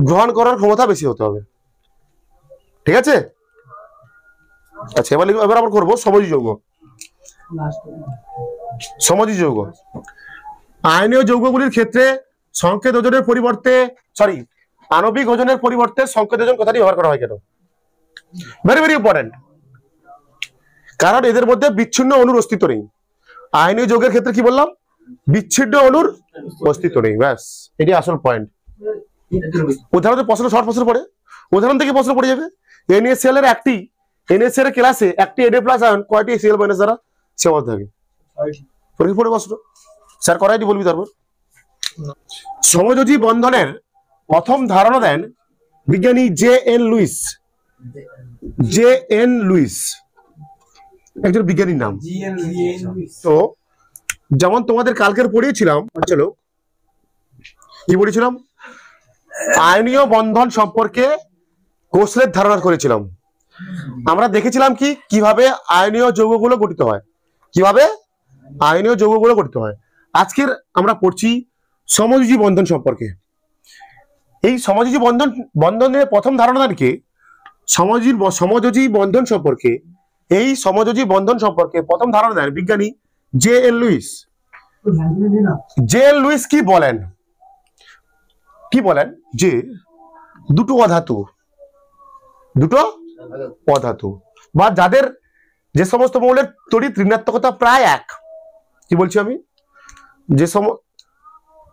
গ্রহণ করার ক্ষমতা বেশি হতে হবে। ঠিক আছে, আচ্ছা এবার আমরা করবো সমযোজী যৌগ। সমযোজী যৌগ আয়নীয় যৌগগুলির ক্ষেত্রে সংকেত ওজনের পরিবর্তে আণবিক ওজনের পরিবর্তে সংকেত ওজন কথাটি ব্যবহার করা হয় কেন? Very very important. কারণ এদের মধ্যে বিচ্ছিন্ন অণুর অস্তিত্ব নেই। আয়নীয় যৌগের ক্ষেত্রে কি বললাম? বিচ্ছিন্ন অণুর অস্তিত্ব নেই। ব্যাস এটি আসল পয়েন্ট। উদাহরণ প্রশ্ন, শর্ট প্রশ্ন পড়ে, উদাহরণ থেকে প্রশ্ন পড়ে যাবে। NaCl এর একটি NaCl এর ক্লাসে একটি Na+ আয়ন কয়টি Cl- দ্বারা সীমাবদ্ধ থাকে? পরীক্ষা পড়ে প্রশ্ন, স্যার করাইটি বলবি। তারপর সমযোজী বন্ধনের প্রথম ধারণা দেন বিজ্ঞানী J.N. লুইস। J.N. লুইস একজন বিজ্ঞানীর নাম। তো যেমন তোমাদের কালকের পড়িয়েছিলাম, চলো কি পড়েছিলাম, আয়নীয় বন্ধন সম্পর্কে কোসলের ধারণা করেছিলাম। আমরা দেখেছিলাম কি কিভাবে আয়নীয় যৌগগুলো গঠিত হয়, কিভাবে আয়নীয় যৌগগুলো গঠিত হয়। আজকের আমরা পড়ছি সমযোজী বন্ধন সম্পর্কে। এই সমযোজী বন্ধনের প্রথম ধারণা কি? সমযোজী বন্ধন সম্পর্কে, এই সমযোজী বন্ধন সম্পর্কে প্রথম ধারণা দেন বিজ্ঞানী J.N. লুইস। J.N. লুইস কি বলেন? কি বলেন যে দুটো অধাতু বা যাদের যে সমস্ত মৌলের তড়িৎ ঋণাত্মকতা প্রায় এক, কি বলছি আমি, যে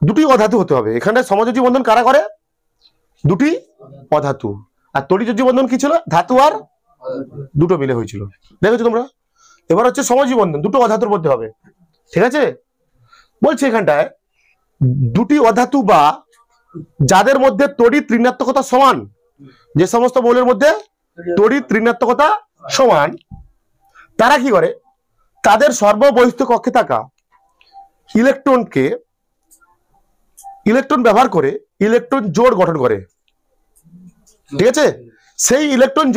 দুটি অধাতু হতে হবে। এখানে সমযোজী বন্ধন কারা করে? দুটি অধাতু। আর তড়িৎযোজী বন্ধন কি ছিল? ধাতু আর দুটো মিলে হয়েছিল, দেখেছো তোমরা। এবার হচ্ছে সমযোজী বন্ধন, দুটো অধাতুর মধ্যে হবে, ঠিক আছে। বলছে এখানটায় দুটি অধাতু বা যাদের মধ্যে তড়িৎ ঋণাত্মকতা সমান, যে সমস্ত মৌলের মধ্যে তড়িৎ ঋণাত্মকতা সমান, তারা কি করে? তাদের সর্ববহিস্থ কক্ষে থাকা ইলেকট্রন ব্যবহার করে ইলেকট্রন জোড় গঠন করে, ঠিক আছে। সেই ইলেকট্রন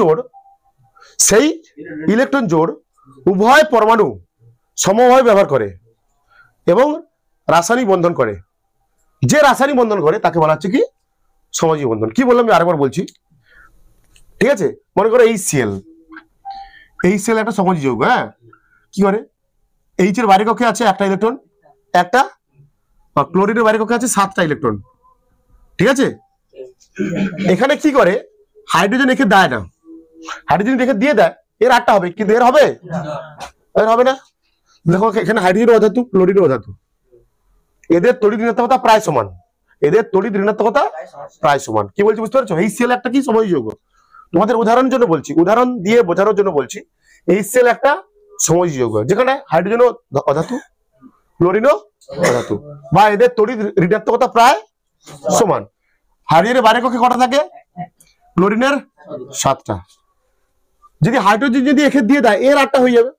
জোড় উভয় পরমাণু সমভাবে ব্যবহার করে এবং রাসায়নিক বন্ধন করে। যে রাসায়নিক বন্ধন করে তাকে বলা হচ্ছে কি? সমযোজী বন্ধন। কি বললাম আমি আরেকবার বলছি, ঠিক আছে। মনে করো HCl একটা সমযোজী যৌগ। হ্যাঁ, কি করে? H এর বাইরে কক্ষে আছে একটা ইলেকট্রন, একটা ক্লোরিনের বাইরে কক্ষে আছে 7টা ইলেকট্রন, ঠিক আছে। এখানে কি করে? হাইড্রোজেন রেখে দেয় না, হাইড্রোজেন রেখে দিয়ে দেয়, এর 8টা হবে, কিন্তু এর হবে না। দেখো এখানে হাইড্রোজেন অধাতু, ক্লোরিন অধাতু, এদের তড়িৎ ঋণাত্মকতা প্রায় সমান, কি বলছি বুঝতে পারছো? HCl একটা কি সমযোজী যৌগ। তোমাদের উদাহরণের জন্য বলছি, উদাহরণ দিয়ে বোঝানোর জন্য বলছি। HCl একটা সমযোজী যৌগ যেখানে হাইড্রোজেন অধাতু, ক্লোরিন অধাতু, বা এদের তড়িৎ ঋণাত্মকতা প্রায় সমান। হাইড্রোজেনের বাইরে কক্ষে কটা থাকে? ক্লোরিনের 7টা। যদি হাইড্রোজেন যদি একে দিয়ে দেয়, এর 8টা হয়ে যাবে,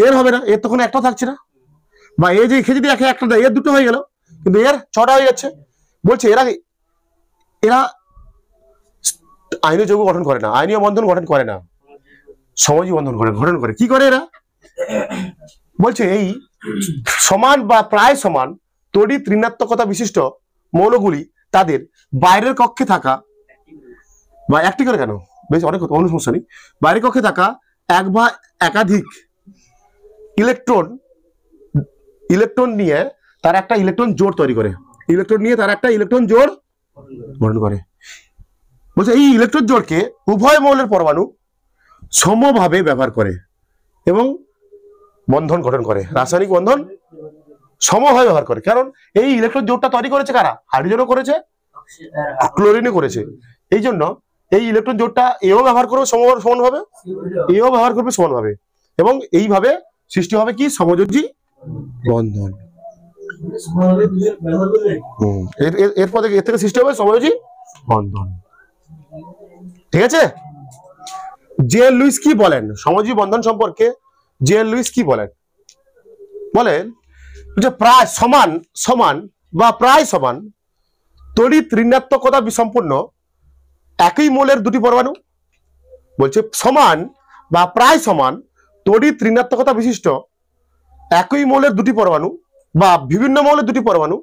এর হবে না, এর তখন একটা থাকছে না। বা এই যে একে যদি একে একটা দেয়, এর 2টো হয়ে গেল, কিন্তু এর 6টা হয়ে যাচ্ছে। বলছে এরা আয়নীয় যৌগ গঠন করে না, আয়নীয় বন্ধন গঠন করে না, সমযোজী বন্ধন গঠন করে। কি করে এরা? বলছে এই সমান বা প্রায় সমান তড়িৎ ঋণাত্মকতা বিশিষ্ট মৌলগুলি তাদের বাইরের কক্ষে থাকা, বা একটি করে কেন, বেশ অনেক সমস্যা নেই, বাইরের কক্ষে থাকা এক বা একাধিক ইলেকট্রন নিয়ে তারা একটা ইলেকট্রন জোড় তৈরি করে, গঠন করে। বলছে এই ইলেকট্রন জোড়কে উভয় মৌলের পরমাণু সমভাবে ব্যবহার করে এবং বন্ধন গঠন করে, রাসায়নিক বন্ধন সমভাবে ব্যবহার করে। কারণ এই ইলেকট্রন জোড়টা তৈরি করেছে কারা? হাইড্রোজেনও করেছে, ক্লোরিনও করেছে। এই জন্য এই ইলেকট্রন জোড়টা এও ব্যবহার করবে সমানভাবে, এও ব্যবহার করবে সমানভাবে, এবং এইভাবে সৃষ্টি হবে কি? সমযোজী বন্ধন। এরপর এর থেকে সৃষ্টি হবে সমযোজী বন্ধন, ঠিক আছে। J.N. লুইস কি বলেন সমযোজী বন্ধন সম্পর্কে? J.N. লুইস কি বলেন? যে প্রায় সমান বা প্রায় সমান তড়িৎ ঋণাত্মকতা সম্পন্ন একই মৌলের দুটি পরমাণু, বলছে সমান বা প্রায় সমান তড়িৎ ঋণাত্মকতা বিশিষ্ট একই মৌলের দুটি পরমাণু বা বিভিন্ন মৌলের দুটি পরমাণু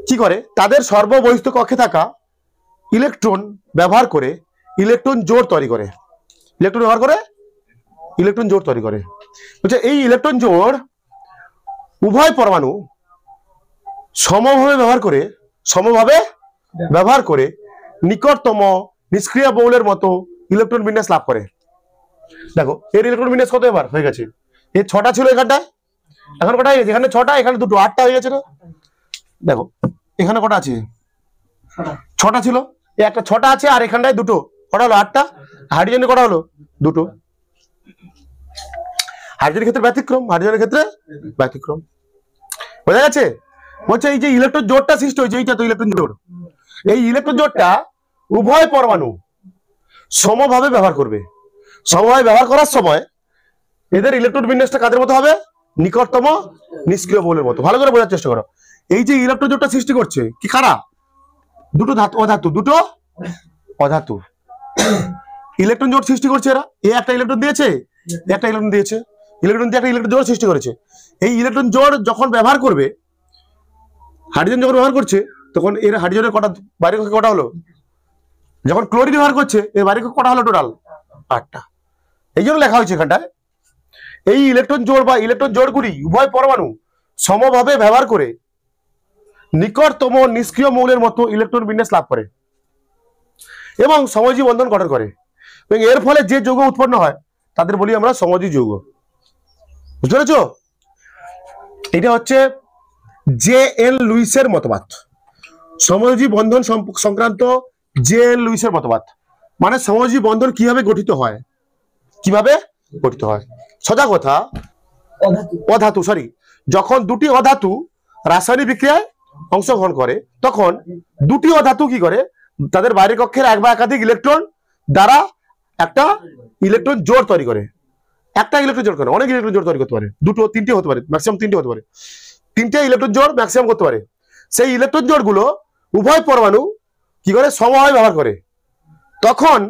কি করে? তাদের সর্ববহিস্থ কক্ষে থাকা ইলেকট্রন ব্যবহার করে ইলেকট্রন জোড় তৈরি করে, বলছে এই ইলেকট্রন জোড় উভয় পরমাণু সমভাবে ব্যবহার করে নিকটতম নিষ্ক্রিয় মৌলের মতো ইলেকট্রন বিন্যাস লাভ করে। দেখো এর ইলেকট্রন বিন্যাস কত এবার হয়ে গেছে? এর 6টা ছিল এখানটায়, এখন কটা হয়ে গেছে? এখানে 6টা, এখানে 2টো, 8টা হয়ে গেছে না? দেখো এখানে কটা আছে? 6টা ছিল, এই একটা 6টা আছে, আর এখানটায় 2টো, কটা হলো? 8টা। হাইড্রোজেনে কটা হলো? 2টো। হাইড্রোজেনের ক্ষেত্রে ব্যতিক্রম, হাইড্রোজেনের ক্ষেত্রে ব্যতিক্রম। বোঝা গেছে? বলছে এই যে ইলেকট্রন জোড়টা সৃষ্টি হয়েছে, এইটা তো ইলেকট্রন জোড়। এই ইলেকট্রন জোড়টা উভয় পরমাণু সমভাবে ব্যবহার করবে। সমভাবে ব্যবহার করার সময় এদের ইলেকট্রন বিন্যাসটা কাদের মতো হবে? নিকটতম নিষ্ক্রিয় মৌলের মতো। ভালো করে বোঝার চেষ্টা করো। এই যে ইলেকট্রন জোড়টা সৃষ্টি করছে কি কারা? 2টো অধাতু, 2টো অধাতু ইলেকট্রন জোড় সৃষ্টি করছে এরা। এ একটা ইলেকট্রন দিয়েছে, একটা ইলেকট্রন দিয়েছে, ইলেকট্রন দিয়ে একটা ইলেকট্রন জোড় সৃষ্টি করেছে। এই ইলেকট্রন জোড় যখন ব্যবহার করবে, হাইড্রোজেন যখন ব্যবহার করছে, তখন এর হাইড্রোজেনের কটা বাইরের কক্ষে কটা হলো? যখন ক্লোরিন ব্যবহার করছে, এর বাইরের কক্ষে কটা হলো টোটাল? 8টা। এই জন্য লেখা হয়েছে এখানটায়, এই ইলেকট্রন জোড় বা ইলেকট্রন জোড়গুলি উভয় পরমাণু সমভাবে ব্যবহার করে নিকটতম নিষ্ক্রিয় মৌলের মতো ইলেকট্রন বিন্যাস লাভ করে এবং সমযোজী বন্ধন গঠন করে। এবং এর ফলে যে যৌগ উৎপন্ন হয় তাদের বলি আমরা সমযোজী যৌগ। বুঝতে পেরেছ? এটা হচ্ছে জে.এল. লুইসের মতবাদ। সমযোজী বন্ধন সংক্রান্ত জে.এল. লুইসের মতবাদ, মানে সমযোজী বন্ধন কিভাবে গঠিত হয়, কিভাবে গঠিত হয়। সোজা কথা, অধাতু যখন 2টি অধাতু রাসায়নিক বিক্রিয়ায় অংশগ্রহণ করে, তখন 2টি অধাতু কি করে? তাদের বাইরের কক্ষের এক বা একাধিক ইলেকট্রন দ্বারা একটা ইলেকট্রন জোড় তৈরি করে। একটা ইলেকট্রন জোড় করে অনেক ইলেকট্রন জোড় তৈরি করতে পারে, 2টো 3টে হতে পারে, ম্যাক্সিমাম 3টে হতে পারে। 3টে ইলেকট্রন জোড় ম্যাক্সিমাম করতে পারে। সেই ইলেকট্রন জোড় গুলো উভয় পরমাণু কি করে? সমভাবে ব্যবহার করে। তখন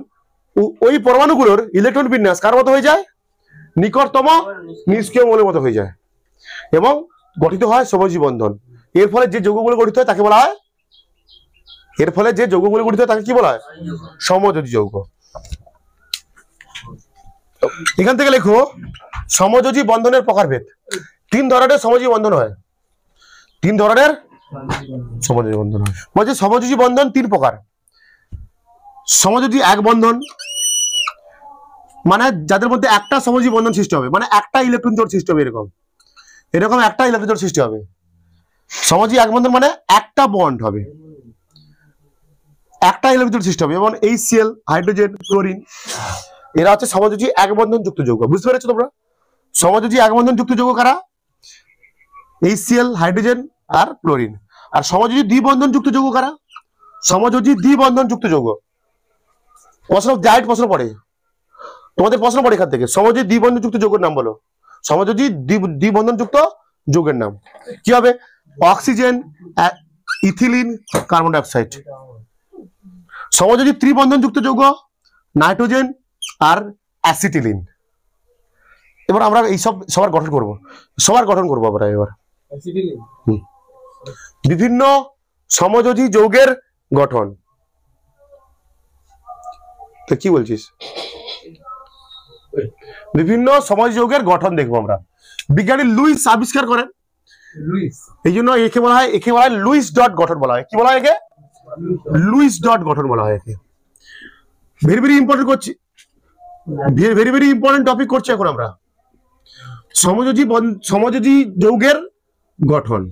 ওই পরমাণুগুলোর ইলেকট্রন বিন্যাস কার মতো হয়ে যায়? নিকটতম নিষ্ক্রিয় মৌলের মতো হয়ে যায় এবং গঠিত হয় সমযোজী বন্ধন। এর ফলে যে যৌগগুলো গঠিত হয় তাকে বলা হয়, এর ফলে যে যৌগগুলো গঠিত হয় তাকে কি বলা হয়? সমযোজী যৌগ। এখান থেকে লেখো সমযোজী বন্ধনের প্রকারভেদ। 3 ধরনের সমযোজী বন্ধন হয়। 3 ধরনের সমযোজী বন্ধন হয়। বলছে সমযোজী বন্ধন 3 প্রকার। সমযোজী এক বন্ধন, মানে যাদের মধ্যে একটা সমযোজী বন্ধন সৃষ্টি হবে, মানে একটা ইলেকট্রন জোড় সৃষ্টি হবে, এরকম একটা ইলেকট্রন জোড় সৃষ্টি হবে। সমযোজী এক বন্ধন মানে একটা বন্ড হবে, একটা ইলেকট্রন জোড় সৃষ্টি হবে। যেমন HCl, হাইড্রোজেন, ক্লোরিন, এরা হচ্ছে সমযোজী এক বন্ধন যুক্ত যৌগ। বুঝতে পেরেছো তোমরা? সমযোজী এক বন্ধন যুক্ত যৌগ কারা? HCl, হাইড্রোজেন আর ক্লোরিন। আর সমযোজী দ্বিবন্ধন যুক্ত যৌগ কারা? সমযোজী দ্বিবন্ধন যুক্ত যৌগ। প্রশ্ন ডাইরেক্ট প্রশ্ন পড়ে, তোমাদের প্রশ্ন পড়ে এখান থেকে, সমযোজী দ্বিবন্ধন যুক্ত যৌগের নাম বলো। সমযোজী দ্বিবন্ধন যুক্ত যৌগের নাম কি হবে? Oxygen, ethylene, carbon die oxide. সমযোজী ত্রিবন্ধন যুক্ত যৌগ নাইট্রোজেন আর অ্যাসিটিলিন। এবার আমরা এই সবার গঠন করব আমরা এবার বিভিন্ন সমযোজী যৌগের গঠন। তো কি বলছিস? বিভিন্ন সমযোজী যৌগের গঠন দেখবো আমরা। বিজ্ঞানী লুইস আবিষ্কার করেন, এই জন্য একে বলা হয় লুইস ডট গঠন বলা হয়। কি বলা হয় একে? লুইস ডট গঠন বলা হয় একে। ভেরি ভেরি ইম্পর্টেন্ট করছি, ভেরি ভেরি ইম্পর্টেন্ট টপিক করছি এখন আমরা। সমযোজী যৌগের গঠন,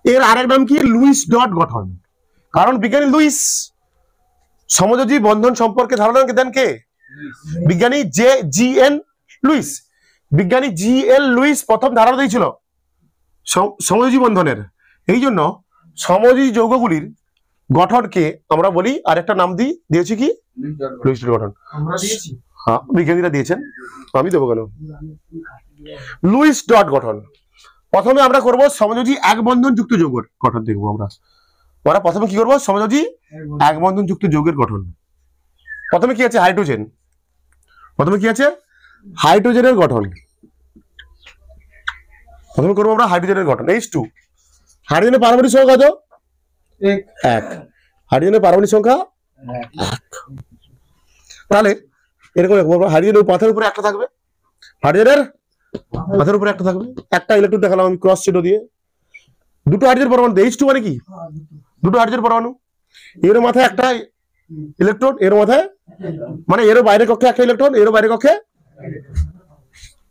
এর আরেক নাম কি? লুইস ডট গঠন। কারণ বিজ্ঞানী লুইস সমযোজী বন্ধন সম্পর্কে ধারণা দেন কে? বিজ্ঞানী জি.এন. লুইস। বিজ্ঞানী জি.এল. লুইস প্রথম ধারণা দিয়েছিল সমযোজী বন্ধনের। এই জন্য সমযোজী যৌগগুলির গঠনকে আমরা বলি, আরেকটা নাম দিয়েছি কি? লুইস ডট গঠন। হ্যাঁ, বিজ্ঞানীরা দিয়েছেন, আমি দেবো কেন? লুইস ডট গঠন। প্রথমে আমরা করব সমযোজী এক বন্ধন যুক্ত যৌগের গঠন দেখবো আমরা। প্রথমে কি করবো? সমযোজী এক বন্ধন যুক্ত যৌগের গঠন। প্রথমে কি আছে? হাইড্রোজেন। প্রথমে কি আছে? হাইড্রোজেনের গঠন। প্রথমে করবো আমরা হাইড্রোজেনের গঠন। H2। হাইড্রোজেনের পারমাণবিক সংখ্যা কত? 1। হাইড্রোজেনের পারমাণবিক সংখ্যা 1। তাহলে এরকম হাইড্রোজেনের পাথরের উপরে একটা থাকবে, হাইড্রোজেনের পাথরের উপরে একটা থাকবে। একটা ইলেকট্রন দেখালাম আমি ক্রস চিহ্ন দিয়ে। 2টো হাইড্রোজেন পরমাণু। H2 মানে কি? 2টো হাইড্রোজেন পরমাণু। এর মাথায় একটা ইলেকট্রন, এর মাথায়, মানে এর বাইরের কক্ষে একটা ইলেকট্রন, এর বাইরের কক্ষে।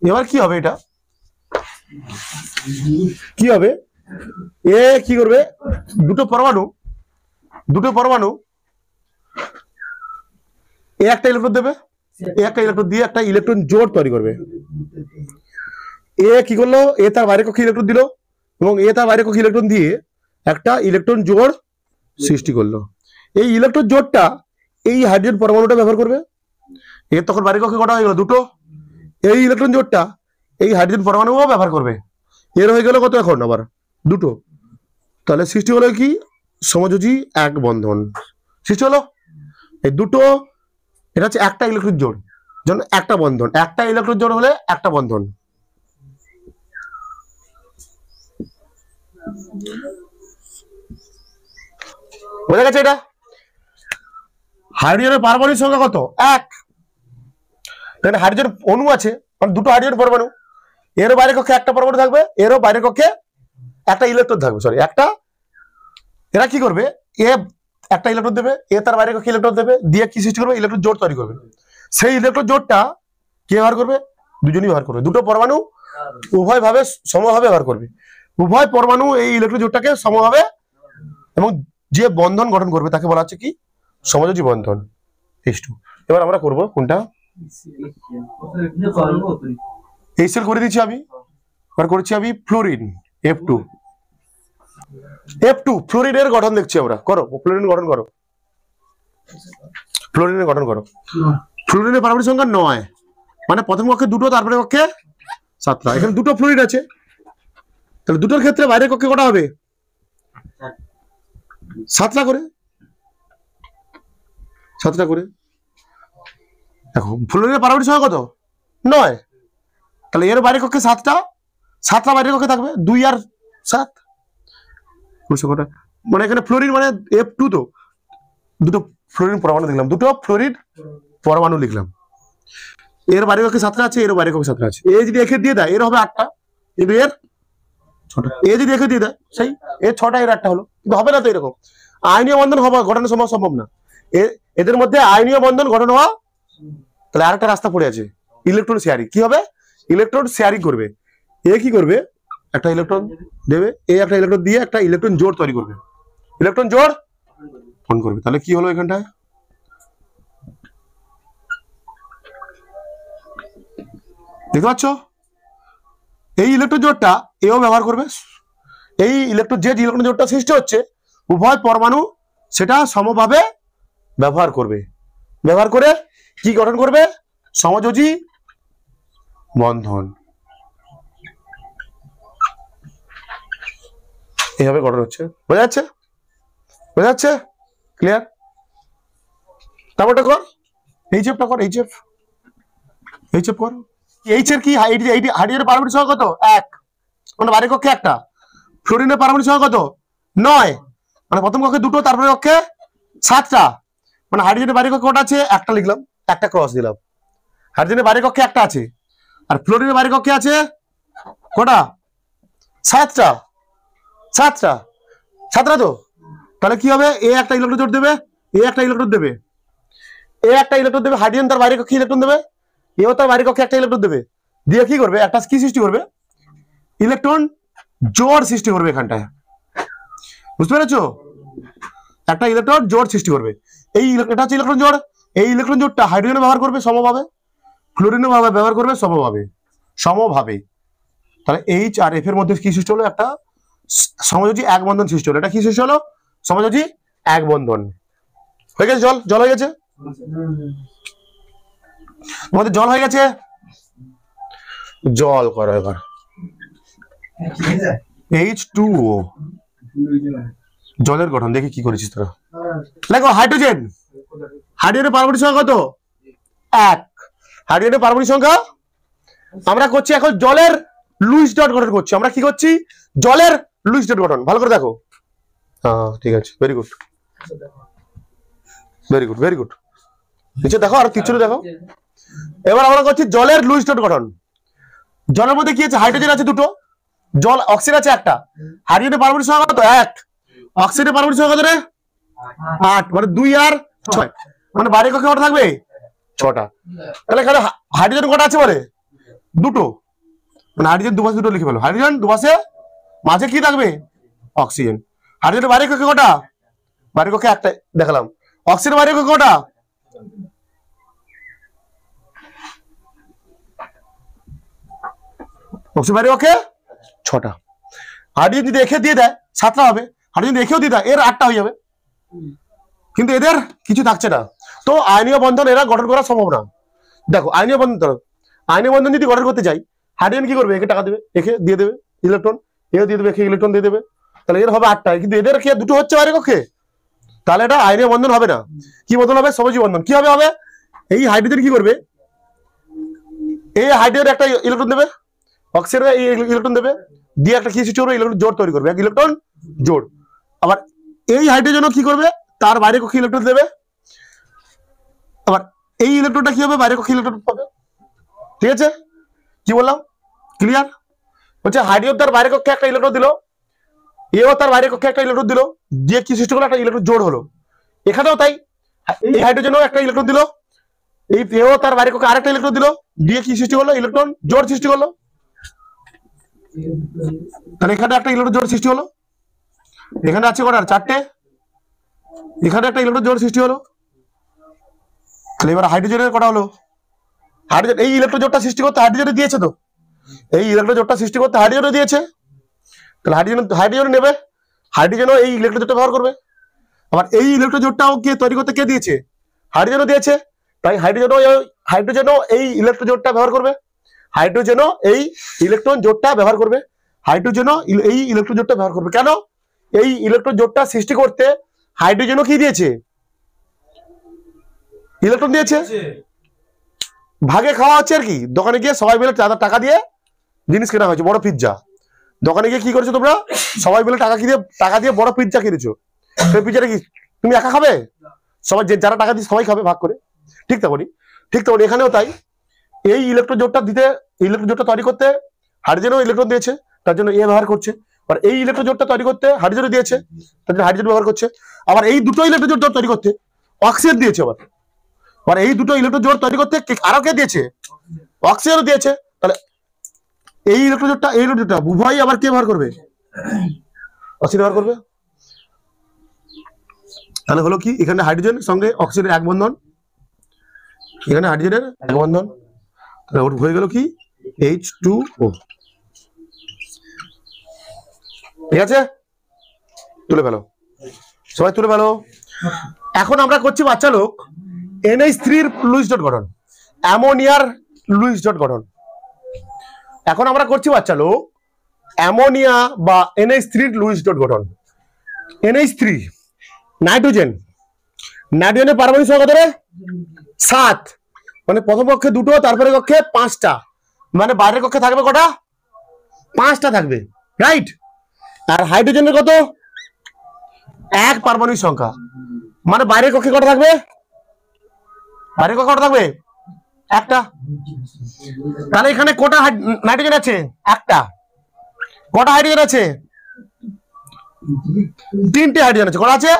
এবার কি হবে? এটা কি হবে, এ কি করবে, দুটো পরমাণু এ একটা ইলেকট্রন দেবে, এ একটা ইলেকট্রন দিয়ে একটা ইলেকট্রন জোড় তৈরি করবে। এ কি করলো, এ তার বাইরে কক্ষে ইলেকট্রন দিল এবং এ তার বাইরে কক্ষে ইলেকট্রন দিয়ে একটা ইলেকট্রন জোড় সৃষ্টি করলো। এই ইলেকট্রন জোড়টা এই হাইড্রোজেন পরমাণুটা ব্যবহার করবে। এর তখন বাইরে কক্ষে কটা হয়ে গেল, দুটো। এই ইলেকট্রন জোড়টা এই হাইড্রোজেন পরমাণুও ব্যবহার করবে। এর হয়ে গেল কত এখন, আবার দুটো। তাহলে সৃষ্টি হলো কি, সমযোজী এক বন্ধন সৃষ্টি হলো। এই দুটো, এটা হচ্ছে একটা ইলেকট্রন জোড়, জন্য একটা বন্ধন, একটা ইলেকট্রন জোড় হলে একটা বন্ধন। বোঝা গেছে? এটা হাইড্রোজেনের পারমাণবিক সংখ্যা কত, এক। এখানে হাইড্রোজেন অণু আছে, মানে দুটো হাইড্রোজেন পরমাণু। এরও বাইরের কক্ষে একটা পরমাণু থাকবে, এরও বাইরের কক্ষে একটা ইলেকট্রন থাকবে, সরি একটা। এরা কি করবে, এ একটা ইলেকট্রন দেবে, এ তার বাইরের কক্ষে ইলেকট্রন দেবে, দিয়ে কি সৃষ্টি করবে, ইলেকট্রন জোড় তৈরি করবে। সেই ইলেকট্রন জোড়টা কে ব্যবহার করবে, দুজনই ব্যবহার করবে। দুটো পরমাণু উভয় ভাবে সমভাবে ব্যবহার করবে। উভয় পরমাণু এই ইলেকট্রন জোড়টাকে সমভাবে, এবং যে বন্ধন গঠন করবে তাকে বলা হচ্ছে কি, সমযোজী বন্ধন, H2। এবার আমরা করব কোনটা, HCl করে দিচ্ছি আমি। এবার করছি আমি ফ্লোরিন, F2 ফ্লোরিনের গঠন দেখছি আমরা। করো ফ্লোরিন গঠন করো, ফ্লোরিনের গঠন করো। ফ্লোরিনের পারমাণবিক সংখ্যা 9, মানে প্রথম কক্ষে দুটো, তারপরে কক্ষে 7টা। এখানে দুটো ফ্লোরিন আছে, তাহলে দুটোর ক্ষেত্রে বাইরের কক্ষে কটা হবে, 7টা করে, 7টা করে। দেখো ফ্লোরিনের পারমাণবিক সংখ্যা কত, 9। তাহলে এর বাইরের কক্ষে 7টা বাইরের কক্ষে থাকবে, 2 আর 7, মানে এখানে ফ্লোরিন মানে F2, তো দুটো ফ্লোরিন পরমাণু লিখলাম, দুটো ফ্লোরিন পরমাণু লিখলাম। এর বাইরের কক্ষে 7টা আছে, এর বাইরের কক্ষে 7টা আছে। এ যদি একে দিয়ে দেয়, এর হবে 8টা, কিন্তু এর 6টা। এ যদি একে দিয়ে দেয়, সেই এর 6টা, এর 8টা হলো। কিন্তু হবে না তো এরকম, আয়নীয় বন্ধন হওয়া গঠন সম্ভব না। এদের মধ্যে আয়নীয় বন্ধন গঠন হওয়া, তাহলে আরেকটা রাস্তা পড়ে আছে, ইলেকট্রন শেয়ারিং। কি হবে, ইলেকট্রন শেয়ারিং করবে। এ কি করবে, একটা ইলেকট্রন দেবে, এ একটা ইলেকট্রন দিয়ে একটা ইলেকট্রন জোড় তৈরি করবে, ইলেকট্রন জোড় ফোন করবে। তাহলে কি হলো এখানটায়, দেখতে পাচ্ছ, এই ইলেকট্রন জোড়টা এও ব্যবহার করবে। এই ইলেকট্রন, যে ইলেকট্রন জোড়টা সৃষ্টি হচ্ছে, উভয় পরমাণু সেটা সমভাবে ব্যবহার করবে। ব্যবহার করে কি গঠন করবে, সমযোজী বন্ধন। এইভাবে গঠন হচ্ছে। বোঝা যাচ্ছে, বোঝা যাচ্ছে, ক্লিয়ার? তারপরটা কর, এইচএফটা কর, এইচএফ কর। এইচ এর কি, হাইড্রোজেনের পারমাণবিক সংখ্যা কত, 1, মানে বাইরের কক্ষে একটা। ফ্লোরিনের পারমাণবিক সংখ্যা কত, 9, মানে প্রথম কক্ষে দুটো, তারপরে কক্ষে 7টা। মানে হাইড্রোজেনের বাইরের কক্ষে কটা আছে, একটা লিখলাম, একটা ক্রস দিলাম। হাইড্রোজেনের বাইরের কক্ষে একটা আছে, আর ফ্লোরিনের বাইরের কক্ষে আছে কটা, 7টা। 7টা তো। তাহলে কি হবে, এ একটা ইলেকট্রন জোড় দেবে, এ একটা ইলেকট্রন দেবে, এ একটা ইলেকট্রন দেবে, হাইড্রোজেন তার বাইরের কক্ষে ইলেকট্রন দেবে, এও তার বাইরের কক্ষে একটা ইলেকট্রন দেবে, দিয়ে কি করবে, একটা কি সৃষ্টি করবে, ইলেকট্রন জোড় সৃষ্টি করবে এখানটায়। বুঝতে পেরেছো, একটা ইলেকট্রন জোড় সৃষ্টি করবে। এই এটা হচ্ছে ইলেকট্রন জোড়। এই ইলেকট্রন জোড়টা হাইড্রোজেন ব্যবহার করবে সমভাবে, ফ্লোরিন ব্যবহার করবে সমভাবে। তাহলে এইচ আর এফ এর মধ্যে কি সৃষ্টি হলো, একটা সমযোজী এক বন্ধন সৃষ্টি হলো। এটা কি সৃষ্টি হলো, সমযোজী এক বন্ধন। হয়ে গেছে, জল হয়ে গেছে, তোমাদের জল হয়ে গেছে। জল করো এবার, H2O, জলের গঠন দেখি কি করেছিস তোরা। দেখো হাইড্রোজেনের পারমাণবিক সংখ্যা কত, 1। হাইড্রোজেনের পারমাণবিক সংখ্যা, আমরা করছি এখন জলের লুইস ডট গঠন করছি। আমরা কি করছি, জলের লুইস ডট গঠন। ভালো করে দেখো, হ্যাঁ ঠিক আছে, ভেরি গুড, ভেরি গুড। নিচে দেখো, আর কিছু দেখো। এবার আমরা করছি জলের লুইস ডট গঠন। জলের মধ্যে কি আছে, হাইড্রোজেন আছে দুটো, জল অক্সিজেন আছে একটা। হাইড্রোজেনের পারমাণবিক সংখ্যা কত, 1। অক্সিজেনের পারমাণবিক সংখ্যা কত রে, 8, মানে 2 আর 6, মানে বাইরের কক্ষে কটা থাকবে, 6টা। তাহলে এখানে হাইড্রোজেন কটা আছে বলে, দুটো। মানে হাইড্রোজেন দুপাশে দুটো লিখে ফেলো, হাইড্রোজেন দুপাশে মাঝে কি থাকবে অক্সিজেন। হাইড্রোজেনের বাইরের কক্ষে কটা, বাইরের কক্ষে একটা দেখালাম, অক্সিজেনের বাইরের কক্ষে কটা, অক্সিজেন বাইরের কক্ষে 6টা। হাইড্রোজেন যদি একে দিয়ে দেয় 7টা হবে, হাইড্রোজেন একেও দিয়ে দেয় এর 8টা হয়ে যাবে, কিন্তু এদের কিছু থাকছে না। তো আয়নীয় বন্ধন এরা গঠন করা সম্ভব না। দেখো আয়নীয় বন্ধন ধরো, আয়নীয় বন্ধন যদি গঠন করতে যাই, হাইড্রোজেন কি করবে, একে টাকা দেবে, একে দিয়ে দেবে ইলেকট্রন, এও দিয়ে দেবে, একে ইলেকট্রন দিয়ে দেবে, তাহলে এর হবে 8টা, কিন্তু এদের কি দুটো হচ্ছে বাইরের কক্ষে, তাহলে এটা আয়নীয় বন্ধন হবে না। কি বন্ধন হবে, সমযোজী বন্ধন। কি হবে, এই হাইড্রোজেন কি করবে, এই হাইড্রোজেন একটা ইলেকট্রন দেবে, অক্সিজেন এই ইলেকট্রন দেবে, দিয়ে একটা কি সৃষ্টি করবে, ইলেকট্রন জোড় তৈরি করবে, এক ইলেকট্রন জোড়। আবার এই হাইড্রোজেনও কি করবে, তার বাইরে কক্ষে ইলেকট্রন দেবে, আবার এই ইলেকট্রনটা কি হবে, বাইরে কক্ষে ইলেকট্রন পাবে। ঠিক আছে, কি বললাম, ক্লিয়ার? হচ্ছে হাইড্রোজেন তার বাইরে কক্ষে একটা ইলেকট্রন দিল, এও তার বাইরে কক্ষে একটা ইলেকট্রন দিল, দিয়ে কি সৃষ্টি করলো, একটা ইলেকট্রন জোড় হলো। এখানেও তাই, এই হাইড্রোজেনও একটা ইলেকট্রন দিল, এই এও তার বাইরে কক্ষে আরেকটা ইলেকট্রন দিল, দিয়ে কি সৃষ্টি করলো, ইলেকট্রন জোড় সৃষ্টি করলো। তাহলে এখানে একটা ইলেকট্রন জোড় সৃষ্টি হলো, এখানে আছে কটা, 4টে, এখানে একটা ইলেকট্রন জোড় সৃষ্টি হলো। তাহলে এবার হাইড্রোজেনের কটা হলো, হাইড্রোজেন এই ইলেকট্রন জোড়টা সৃষ্টি করতে হাইড্রোজেনে দিয়েছে, তো এই ইলেকট্রন জোড়টা সৃষ্টি করতে হাইড্রোজেনে দিয়েছে, তাহলে হাইড্রোজেন নেবে, হাইড্রোজেনও এই ইলেকট্রন জোড়টা ব্যবহার করবে। আবার এই ইলেকট্রন জোড়টাও কে তৈরি করতে কে দিয়েছে, হাইড্রোজেনও দিয়েছে, তাই হাইড্রোজেনও এই ইলেকট্রন জোড়টা ব্যবহার করবে, হাইড্রোজেনও এই ইলেকট্রন জোড়টা ব্যবহার করবে, হাইড্রোজেনও এই ইলেকট্রন জোড়টা ব্যবহার করবে। কেন, এই ইলেকট্রন জোড়টা সৃষ্টি করতে হাইড্রোজেনও কি দিয়েছে, ইলেকট্রন দিয়েছে। ভাগে খাওয়া হচ্ছে আর কি, দোকানে গিয়ে সবাই মিলে টাকা দিয়ে জিনিস কেনা হয়েছে, বড় পিৎজা। দোকানে গিয়ে কি করেছো তোমরা, সবাই মিলে টাকা দিয়ে বড় পিৎজা কিনেছো, সেই পিৎজাটা কি তুমি একা খাবে, সবাই যারা টাকা দিয়ে সবাই খাবে ভাগ করে। ঠিক তেমনি এখানেও তাই, এই ইলেকট্রন জোড়টা দিতে, ইলেকট্রন জোড়টা তৈরি করতে হাইড্রোজেনও ইলেকট্রন দিয়েছে, তার জন্য এ ব্যবহার করছে। আর এই ইলেকট্রন জোড়টা তৈরি করতে হাইড্রোজেন দিয়েছে, তার জন্য হাইড্রোজেন ব্যবহার করছে। আবার এই দুটো ইলেকট্রন জোড় তৈরি করতে অক্সিজেন দিয়েছে, আবার এই দুটো ইলেকট্রন জোড় তৈরি করতে আরো কে দিয়েছে, অক্সিজেনও দিয়েছে। তাহলে এই ইলেকট্রন জোড়টা এই ইলেকট্রন জোড়টা উভয়ই আবার কে ব্যবহার করবে, অক্সিজেন ব্যবহার করবে। তাহলে হলো কি, এখানে হাইড্রোজেন সঙ্গে অক্সিজেনের এক বন্ধন, এখানে হাইড্রোজেনের এক বন্ধন, তাহলে ওর হয়ে গেল কি H2O। ঠিক আছে, তুলে ফেলো, সবাই তুলে ফেলো। এখন আমরা করছি বাচ্চা লোক NH3 লুইস ডট গঠন, অ্যামোনিয়ার লুইস ডট গঠন। এখন আমরা করছি বাচ্চা লোক অ্যামোনিয়া বা NH3 লুইস ডট গঠন। NH3 নাইট্রোজেনের পারমাণবিক সংখ্যা কত রে, 7, মানে প্রথম কক্ষে 2টো, তারপরে কক্ষে 5টা, মানে বাইরের কক্ষে থাকবে কটা, 5টা থাকবে, রাইট। আর হাইড্রোজেনের কত, 1 পারমাণবিক সংখ্যা, মানে বাইরের কক্ষে কটা থাকবে, বাইরের কক্ষে কটা থাকবে, 1টা। তাহলে এখানে কটা নাইট্রোজেন আছে, 1টা। কটা হাইড্রোজেন আছে, 3টে হাইড্রোজেন আছে, কটা আছে,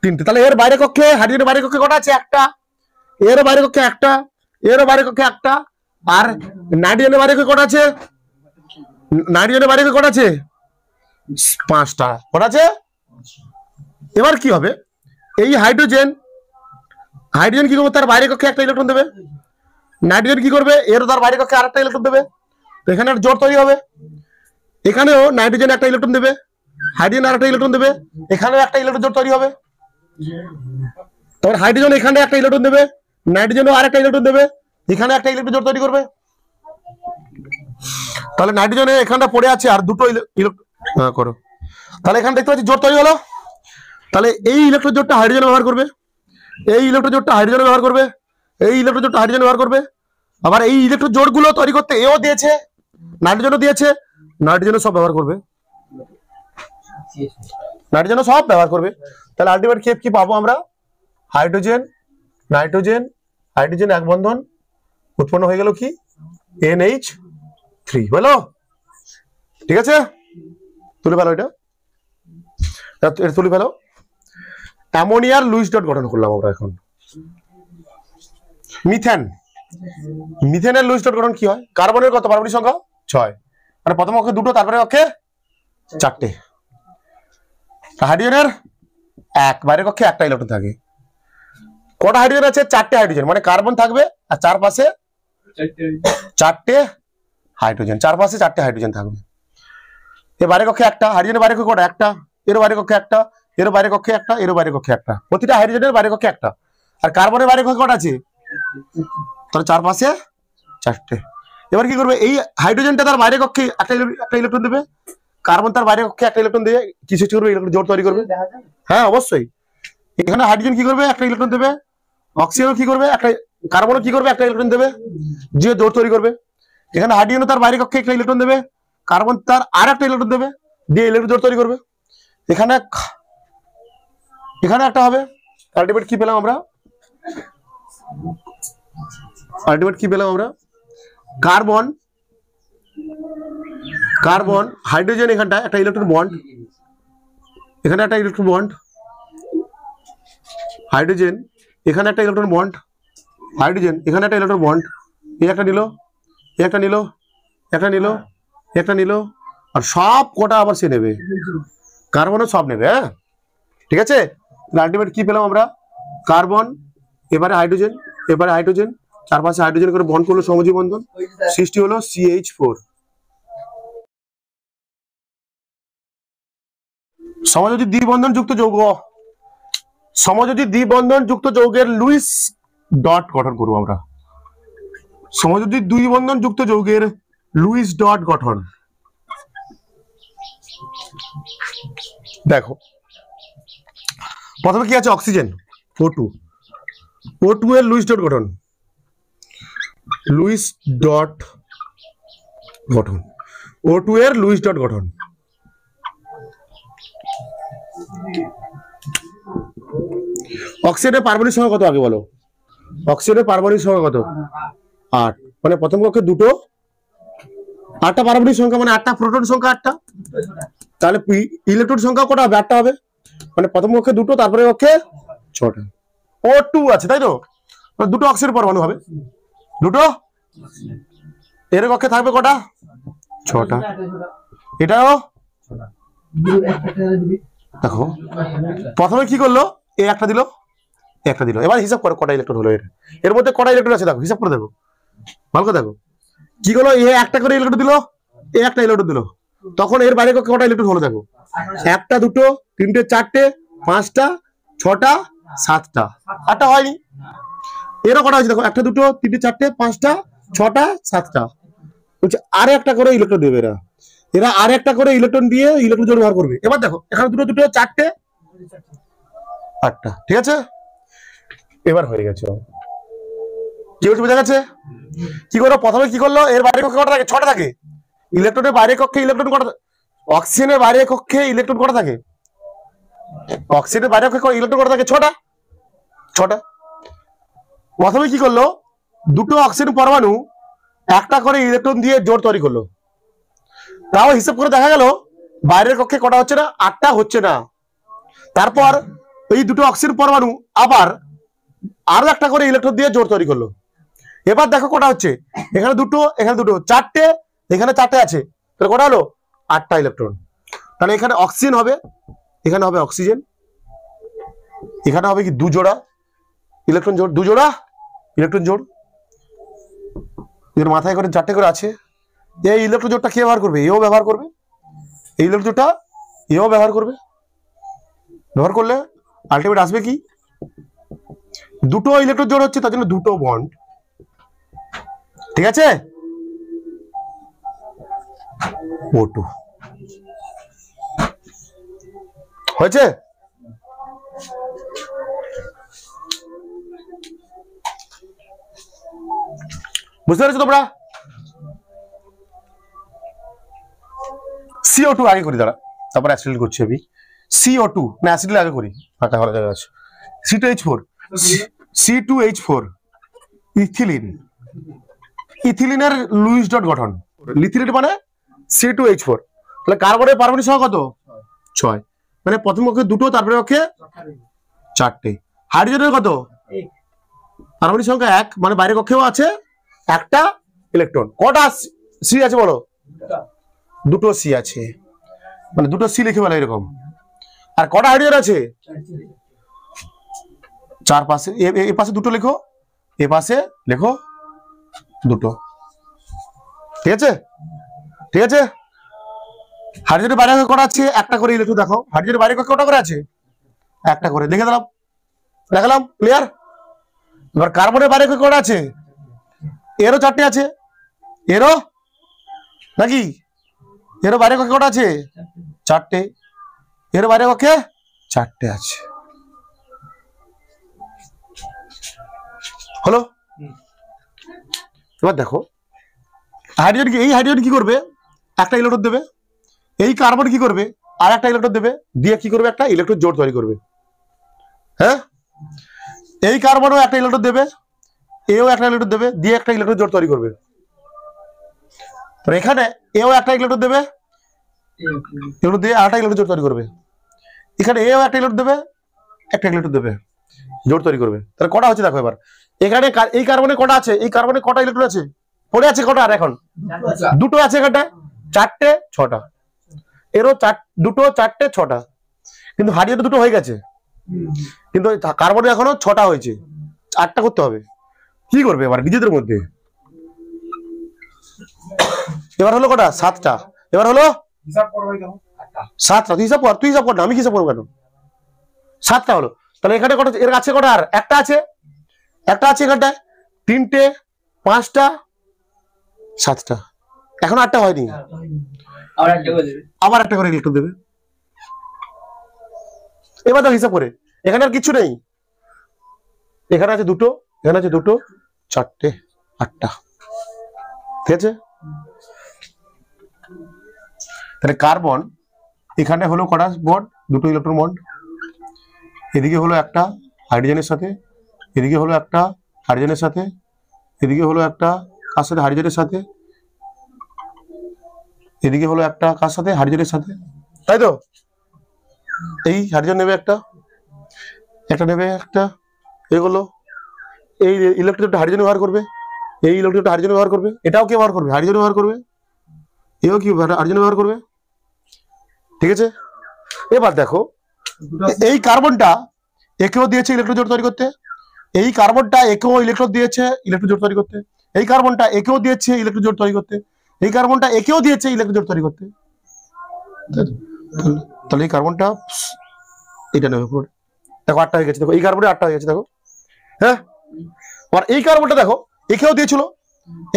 3টে। তাহলে এর বাইরের কক্ষে, হাইড্রোজেনের বাইরের কক্ষে কটা আছে, 1টা, এরও বাইরের কক্ষে 1টা, এরও বাইরের কক্ষে 1টা, আর নাইট্রোজেনের বাইরের কক্ষে কটা আছে, নাইট্রোজেনের বাইরের কক্ষে কটা আছে, 5টা, কটা আছে। এবার কি হবে, এই হাইড্রোজেন কি করবে, তার বাইরের কক্ষে একটা ইলেকট্রন দেবে, নাইট্রোজেন কি করবে, এর তার বাইরের কক্ষে আরেকটা ইলেকট্রন দেবে, তো এখানে একটা জোড় তৈরি হবে। এখানেও নাইট্রোজেন একটা ইলেকট্রন দেবে, হাইড্রোজেন আরেকটা ইলেকট্রন দেবে, এখানেও একটা ইলেকট্রন জোড় তৈরি হবে। তারপর হাইড্রোজেন এখানে একটা ইলেকট্রন দেবে, নাইট্রোজেনও আরেকটা ইলেকট্রন দেবে, এখানে একটা ইলেকট্রন জোড় তৈরি করবে। তাহলে নাইট্রোজেনে এখানটা পড়ে আছে আর দুটো ইলেকট্রন করো, তাহলে এখানে দেখতে পাচ্ছি জোড় তৈরি হলো। তাহলে এই ইলেকট্রন জোড়টা হাইড্রোজেন ব্যবহার করবে, এই ইলেকট্রন জোড়টা হাইড্রোজেন ব্যবহার করবে, এই ইলেকট্রন জোড়টা হাইড্রোজেন ব্যবহার করবে। আবার এই ইলেকট্রন জোড়গুলো তৈরি করতে এও দিয়েছে, নাইট্রোজেনও দিয়েছে, নাইট্রোজেনও সব ব্যবহার করবে, নাইট্রোজেনও সব ব্যবহার করবে। তাহলে আলটিমেট কি পাবো আমরা, হাইড্রোজেন নাইট্রোজেন হাইড্রোজেন এক বন্ধন উৎপন্ন হয়ে গেল কি, NH3 বলো। ঠিক আছে, তুলে ফেলো, এটা তুলে ফেলো। অ্যামোনিয়ার লুইস ডট গঠন করলাম আমরা। এখন মিথেনের লুইস ডট গঠন কি হয়, কার্বনের কত পারমাণবিক সংখ্যা, 6 মানে প্রথম কক্ষে দুটো তারপরে কক্ষে 4টে। হাইড্রোজেনের 1 বাইরের কক্ষে একটা ইলেকট্রন থাকে। কটা হাইড্রোজেন আছে? 4টে হাইড্রোজেন, মানে কার্বন থাকবে আর চারপাশে 4টে হাইড্রোজেন, চারপাশে 4টে হাইড্রোজেন থাকবে। এর বাইরের কক্ষে একটা, হাইড্রোজেনের বাইরের কক্ষে কটা? একটা। এর বাইরের কক্ষে একটা, এর বাইরের কক্ষে একটা, এর বাইরের কক্ষে একটা, প্রতিটা হাইড্রোজেনের বাইরের কক্ষে একটা। আর কার্বনের বাইরের কক্ষে কটা আছে? তাহলে চারপাশে 4টে। এবার কি করবে? এই হাইড্রোজেনটা তার বাইরের কক্ষে একটা ইলেকট্রন দেবে, কার্বন তার বাইরের কক্ষে একটা ইলেকট্রন দিয়ে কিছু করবে, ইলেকট্রন জোড় তৈরি করবে। হ্যাঁ অবশ্যই। এখানে হাইড্রোজেন কি করবে? একটা ইলেকট্রন দেবে। অক্সিজেনও কি করবে? একটা। কার্বনও কি করবে? একটা ইলেকট্রন দেবে, যে জোড় তৈরি করবে। এখানে হাইড্রোজেন তার বাইরের কক্ষে একটা ইলেকট্রন দেবে, কার্বন তার আর একটা ইলেকট্রন দেবে, দিয়ে ইলেকট্রন জোড় তৈরি করবে। এখানে একটা হবে। আলটিমেট কি পেলাম আমরা? কার্বন হাইড্রোজেন এখানটা একটা ইলেকট্রন বন্ড, এখানে একটা ইলেকট্রন বন্ড, হাইড্রোজেন এখানে একটা ইলেকট্রন বন্ড, হাইড্রোজেন এখানে একটা ইলেকট্রন বন্ড, এই একটা নিল, একটা নিল, একটা নিল, একটা নিল, আর সব কটা আবার সে নেবে, কার্বনও সব নেবে। হ্যাঁ ঠিক আছে। আলটিমেট কি পেলাম আমরা? কার্বন, এবারে হাইড্রোজেন, এবারে হাইড্রোজেন, চারপাশে হাইড্রোজেন করে বন্ড করলো, সমযোজী বন্ধন, সৃষ্টি হলো CH4। সমযোজী দ্বিবন্ধন যুক্ত যৌগ, সমযোজী দ্বিবন্ধন যুক্ত যৌগের লুইস ডট গঠন করবো আমরা। সমযোজী দ্বিবন্ধন যুক্ত যৌগের লুইস ডট গঠন। দেখো প্রথমে কি আছে? অক্সিজেন O2, O2 এর লুইস ডট গঠন, লুইস ডট গঠন, O2 এর লুইস ডট গঠন। অক্সিজেনের পারমাণবিক সংখ্যা কত আগে বলো? অক্সিজেনের পারমাণবিক সংখ্যা কত? 8, মানে প্রথম কক্ষে দুটো, 8টা পারমাণবিক সংখ্যা, মানে 8টা প্রোটন সংখ্যা 8টা। তাহলে ইলেকট্রন সংখ্যা কটা হবে? 8টা হবে, মানে প্রথম কক্ষে দুটো, তারপরে কক্ষে 6টা। O2 আছে তাই তো, দুটো অক্সিজেন পরমাণু হবে, দুটো। এর কক্ষে থাকবে কটা? 6টা। এটাও দেখো প্রথমে কি করলো? এ একটা দিল, একটা দিল। এবার হিসাব করো কটা ইলেকট্রন হলো এর মধ্যে কটা ইলেকট্রন আছে? দেখো হিসাব করে দেখো, ভালো করে দেখো। কি করলো? এ একটা করে ইলেকট্রন দিল, এ একটা ইলেকট্রন দিল, তখন এর বাইরে কক্ষে কটা ইলেকট্রন হলো? দেখো একটা, দুটো, তিনটে, চারটে, 5টা, 6টা, 7টা, 8টা হয়নি। এরও কটা হয়েছে? দেখো একটা, দুটো, তিনটে, চারটে, 5টা, 6টা, 7টা। বলছে আর একটা করে ইলেকট্রন দেবে এরা আর একটা করে ইলেকট্রন দিয়ে ইলেকট্রন জোড় ব্যবহার করবে। এবার দেখো এখানে দুটো, দুটো, 4টে, 8টা। ঠিক আছে, এবার হয়ে গেছে। কি বলছে বোঝা গেছে? কি করো? প্রথমে কি করলো? এর বাইরে কক্ষে কটা থাকে? 6টা থাকে। ইলেকট্রনের বাইরে কক্ষে ইলেকট্রন কটা? অক্সিজেনের বাইরে কক্ষে ইলেকট্রন কটা থাকে? অক্সিজেনের বাইরে কক্ষে ইলেকট্রন কটা থাকে? 6টা, 6টা। প্রথমে কি করলো? দুটো অক্সিজেন পরমাণু একটা করে ইলেকট্রন দিয়ে জোড় তৈরি করলো। তাও হিসাব করে দেখা গেল বাইরের কক্ষে কটা হচ্ছে না? 8টা হচ্ছে না। তারপর এই দুটো অক্সিজেন পরমাণু আবার আরো একটা করে ইলেকট্রন দিয়ে জোড় তৈরি করলো। এবার দেখো কটা হচ্ছে? এখানে দুটো, এখানে দুটো, 4টে, এখানে 4টে আছে, তাহলে কটা হলো? 8টা ইলেকট্রন। তাহলে এখানে অক্সিজেন হবে, এখানে হবে অক্সিজেন, এখানে হবে কি? 2 জোড়া ইলেকট্রন জোড়, 2 জোড়া ইলেকট্রন জোড়। এর মাথায় করে 4টে করে আছে। এই ইলেকট্রন জোড়টা কে ব্যবহার করবে? এও ব্যবহার করবে। এই ইলেকট্রন জোড়টা এও ব্যবহার করবে। ব্যবহার করলে আলটিমেট আসবে কি? দুটো ইলেকট্রন জোড় হচ্ছে, তার জন্য দুটো বন্ড। ঠিক আছে, O2 হয়েছে। বুঝতে পেরেছো তোমরা? CO2 আগে করি দাঁড়া, তারপর অ্যাসিড করছি আমি। CO2 না অ্যাসিড আগে করি, ফাঁকা হওয়ার জায়গা আছে। C2H4, C2H4 ethylene. ইথিলিনের Luis dot গঠন। লিথিলিন মানে C2H4। তাহলে কার্বনের পারমাণবিক সংখ্যা কত? 6, মানে প্রথম কক্ষে দুটো, তারপরে কক্ষে 4টে। হাইড্রোজেনের কত? পারমাণবিক সংখ্যা 1, মানে বাইরের কক্ষেও আছে একটা ইলেকট্রন। কটা সি আছে বলো? দুটো সি আছে, মানে দুটো সি লিখে বলা এরকম। আর কটা হাইড্রোজেন আছে? চার পাশে, এ পাশে দুটো লেখো, এ পাশে লেখো দুটো। ঠিক আছে, ঠিক আছে। হাইড্রোজেনের বাইরে কটা আছে? একটা করে ইলেকট্রন দেখো। হাইড্রোজেনের বাইরে কটা করে আছে? একটা করে, দেখে দিলাম, দেখালাম, ক্লিয়ার। এবার কার্বনের বাইরে কটা আছে? এরও চারটে আছে, এরও নাকি? এরও বাইরে কটা আছে? চারটে। এর বাইরে কক্ষে চারটে আছে। হলো? এবার দেখো হাইড্রোজেন, এই হাইড্রোজেন কি করবে? একটা ইলেকট্রন দেবে। এই কার্বন কি করবে? আর একটা ইলেকট্রন দেবে, দিয়ে কি করবে? একটা ইলেকট্রন জোড় তৈরি করবে। হ্যাঁ, এই কার্বনও একটা ইলেকট্রন দেবে, এও একটা ইলেকট্রন দেবে, দিয়ে একটা ইলেকট্রন জোড় তৈরি করবে। তো এখানে এও একটা ইলেকট্রন দেবে, ইলেকট্রন দিয়ে আরেকটা ইলেকট্রন জোড় তৈরি করবে। এখানে এও একটা ইলেকট্রন দেবে, একটা ইলেকট্রন দেবে, জোড় তৈরি করবে। তাহলে কটা হচ্ছে দেখো এবার। এখানে এই কার্বনে কটা আছে? এই কার্বনে কটা ইলেকট্রন আছে? পড়ে আছে কটা? আর এখন দুটো আছে এখানটা, চারটে ছটা। এরও দুটো চারটে ছটা, কিন্তু হাইড্রোজেন দুটো হয়ে গেছে, কিন্তু কার্বনে এখনো ছটা হয়েছে, আটটা করতে হবে। কি করবে এবার নিজেদের মধ্যে? এবার হলো কটা? সাতটা। এবার হলো সাতটা। তুই হিসাব কর, তুই হিসাব কর না, আমি হিসাব করবো কেন? সাতটা হলো। তাহলে এখানে কটা? এর কাছে কটা? আর একটা আছে, একটা আছে এখানটায়। তিনটে, পাঁচটা, সাতটা, এখন আটটা হয়নি, আবার একটা করে ইলেকট্রন দেবে। এবার দেখো হিসাব করে, এখানে আর কিছু নেই। এখানে আছে দুটো, এখানে আছে দুটো, চারটে, আটটা। ঠিক আছে, তাহলে কার্বন এখানে হলো কটা বন্ড? দুটো ইলেকট্রন বন্ড। এদিকে হলো একটা হাইড্রোজেনের সাথে, এদিকে হলো একটা হাইড্রোজেনের সাথে, এদিকে হলো একটা কার সাথে? হাইড্রোজেনের সাথে, এদিকে হলো একটা কার সাথে? হাইড্রোজেনের সাথে, তাই তো? এই হাইড্রোজেন নেবে একটা, একটা নেবে একটা, এগুলো এই ইলেকট্রনটা হাইড্রোজেন ব্যবহার করবে, এই ইলেকট্রনটা হাইড্রোজেন ব্যবহার করবে, এটাও কি ব্যবহার করবে? হাইড্রোজেন ব্যবহার করবে, এও কি হাইড্রোজেন ব্যবহার করবে। ঠিক আছে, এবার দেখো এই কার্বনটা একেও দিয়েছে ইলেকট্রন জোড় তৈরি করতে, এই কার্বনটা একেও ইলেকট্রন দিয়েছে ইলেকট্রন জোড় তৈরি করতে, এই কার্বনটা একেও দিয়েছে ইলেকট্রন জোড় তৈরি করতে, এই কার্বনটা একেও দিয়েছে ইলেকট্রন জোড় তৈরি করতে। তাহলে এই কার্বনটা এটা নেবে পুরো। দেখো আটটা হয়ে গেছে, দেখো এই কার্বনে আটটা হয়ে গেছে, দেখো। হ্যাঁ, আর এই কার্বনটা দেখো একেও দিয়েছিল,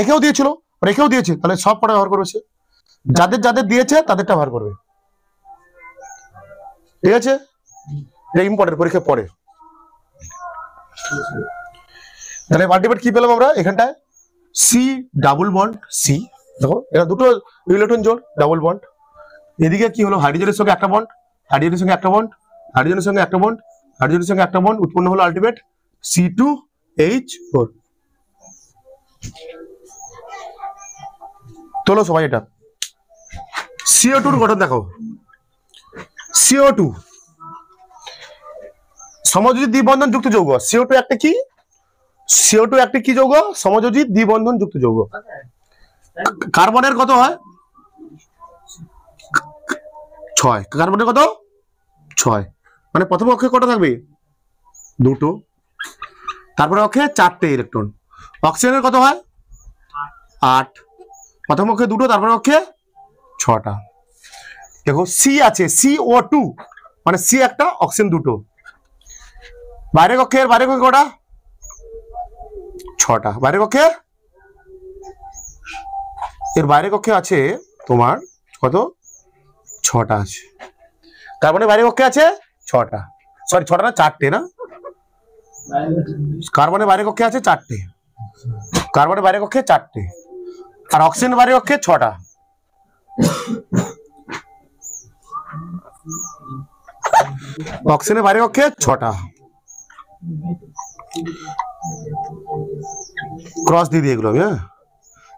একেও দিয়েছিল, আর একেও দিয়েছে, তাহলে সব কটা ব্যবহার করবে সে। যাদের যাদের দিয়েছে তাদেরটা ব্যবহার করবে। ঠিক আছে, এটা ইম্পর্টেন্ট, পরীক্ষায় পড়ে। তাহলে মাল্টিপ্লেট কি পেলাম আমরা এখানটায়? সি ডাবল বন্ড, সি দেখো এটা দুটো ইলেকট্রন জোড়, ডাবল বন্ড। এদিকে কি হলো? হাইড্রোজেনের সঙ্গে একটা বন্ড, হাইড্রোজেনের সঙ্গে একটা বন্ড, হাইড্রোজেনের সঙ্গে একটা বন্ড, হাইড্রোজেনের সঙ্গে একটা বন্ড, উৎপন্ন হলো আলটিমেট C2H4। তোলো সবাই এটা। CO2 এর গঠন দেখো। CO2 সমযোজী দ্বিবন্ধন যুক্ত যৌগ। CO2 একটা কি? CO2 একটা কি যৌগ? সমযোজী দ্বিবন্ধন যুক্ত যৌগ। কার্বনের কত হয়? 6। কার্বনের কত? 6। মানে প্রথম অক্ষে কত থাকবে? দুটো, তারপরে অক্ষে 4টে ইলেকট্রন। অক্সিজেনের কত হয়? 8। প্রথম অক্ষে দুটো, তারপরে অক্ষে 6টা। দেখো সি আছে, CO2 মানে সি একটা, অক্সিজেন দুটো। বাইরের কক্ষে, এর বাইরের কক্ষে কটা? 6টা। বাইরের কক্ষে, এর বাইরের কক্ষে আছে তোমার কত? 6টা আছে। কার্বনের বাইরের কক্ষে আছে 6টা, সরি 6টা না, 4টে না। কার্বনের বাইরের কক্ষে আছে 4টে, কার্বনের বাইরের কক্ষে 4টে, আর অক্সিজেনের বাইরের কক্ষে 6টা। অক্সিজেনের বাইরের কক্ষে 6টা। ক্রস দিয়ে দিই এগুলো আমি, হ্যাঁ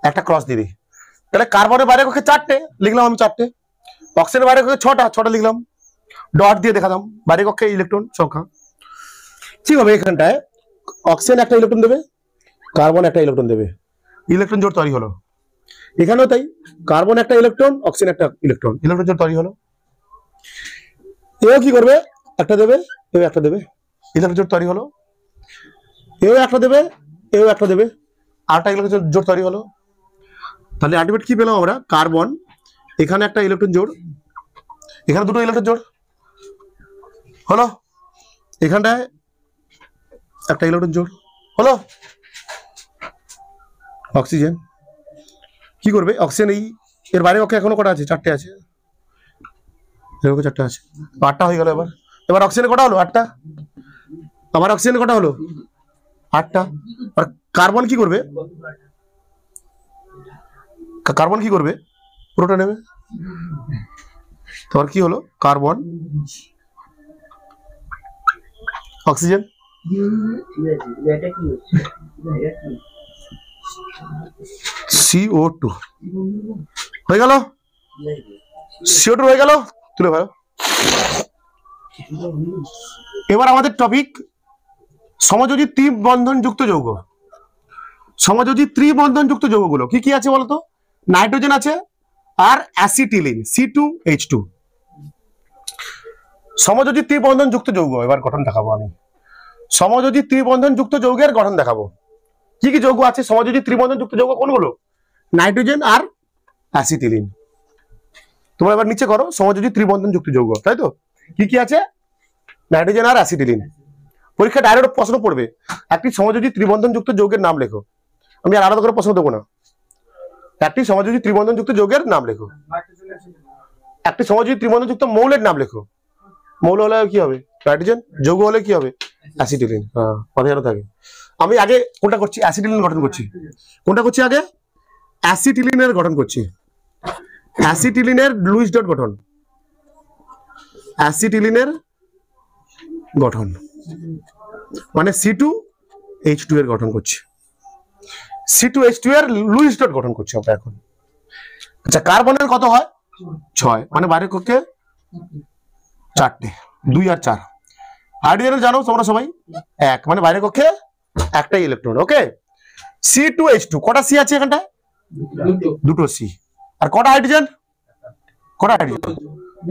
একটা ক্রস দিয়ে দিই। তাহলে কার্বনের বাইরের কক্ষে 4টে লিখলাম আমি, 4টে। অক্সিজেনের বাইরের কক্ষে 6টা লিখলাম, ডট দিয়ে দেখালাম বাইরের কক্ষে ইলেকট্রন সংখ্যা। ঠিক হবে, এখানটায় অক্সিজেন একটা ইলেকট্রন দেবে, কার্বন একটা ইলেকট্রন দেবে, ইলেকট্রন জোড় তৈরি হলো। এখানেও তাই, কার্বন একটা ইলেকট্রন, অক্সিজেন একটা ইলেকট্রন, ইলেকট্রন জোড় তৈরি হলো। এও কি করবে, একটা দেবে, এও একটা দেবে, ইলেকট্রন জোড় তৈরি হলো। এও একটা দেবে, এও একটা দেবে, আরেকটা ইলেকট্রন জোড় তৈরি হলো। তাহলে আলটিমেট কি পেলাম আমরা, কার্বন এখানে একটা ইলেকট্রন জোড়, এখানে দুটো ইলেকট্রন জোড় হলো, এখানটায় একটা ইলেকট্রন জোড় হলো। অক্সিজেন কি করবে, অক্সিজেন এই এর বাইরে কক্ষে এখনো কটা আছে, চারটে আছে, চারটে আছে, আটটা হয়ে গেল। এবার এবার অক্সিজেন কটা হলো, আটটা। আবার অক্সিজেন কটা হলো, আটটা। আর কার্বন কি করবে, কার্বন কি করবে, পুরোটা নেবে। তোমার কি হলো, কার্বন, অক্সিজেন, CO2 হয়ে গেল, CO2 হয়ে গেল, তুলে ফেলো। এবার আমাদের টপিক সমযোজী ত্রিবন্ধন যুক্ত যৌগ। সমযোজী ত্রিবন্ধন যুক্ত যৌগগুলো কি কি আছে বলতো, নাইট্রোজেন আছে আর অ্যাসিটিলিন C2H2। সমযোজী ত্রিবন্ধন যুক্ত যৌগ এবার গঠন দেখাবো আমি। সমযোজী ত্রিবন্ধন যুক্ত যৌগের গঠন দেখাবো। কি কি যৌগ আছে সমযোজী ত্রিবন্ধন যুক্ত যৌগ, কোনগুলো, নাইট্রোজেন আর অ্যাসিটিলিন। তোমরা এবার নিচে করো সমযোজী ত্রিবন্ধন যুক্ত যৌগ, তাই তো, কি কি আছে, নাইট্রোজেন আর অ্যাসিটিলিন। পরীক্ষা ডাইরেক্ট প্রশ্ন পড়বে, একটি সমযোজী ত্রিবন্ধন যুক্ত যৌগের নাম লেখো। আমি আর আলাদা করে প্রশ্ন দেবো না, একটি সমযোজী ত্রিবন্ধন যুক্ত যৌগের নাম লেখো। একটি সমযোজী ত্রিবন্ধন যুক্ত মৌলের নাম লেখো। মৌল হলে কি হবে, নাইট্রোজেন, যৌগ হলে কি হবে, অ্যাসিটিলিন। হ্যাঁ, কথা জানা থাকে। আমি আগে কোনটা করছি, অ্যাসিটিলিন গঠন করছি। কোনটা করছি আগে, অ্যাসিটিলিনের গঠন করছি। অ্যাসিটিলিনের লুইস ডট গঠন, অ্যাসিটিলিনের গঠন মানে C2H2 এর গঠন করছি। C2H2 এর লুইস ডট গঠন করছি আমরা এখন। আচ্ছা, কার্বনের কত হয়, 6, মানে বাইরের কক্ষে 4টে, 2 আর 4। হাইড্রোজেনের জানো তোমরা সবাই 1, মানে বাইরের কক্ষে একটাই ইলেকট্রন। ওকে, C2H2 কটা C আছে এখানটায়, দুটো C। আর কটা হাইড্রোজেন, কটা হাইড্রোজেন,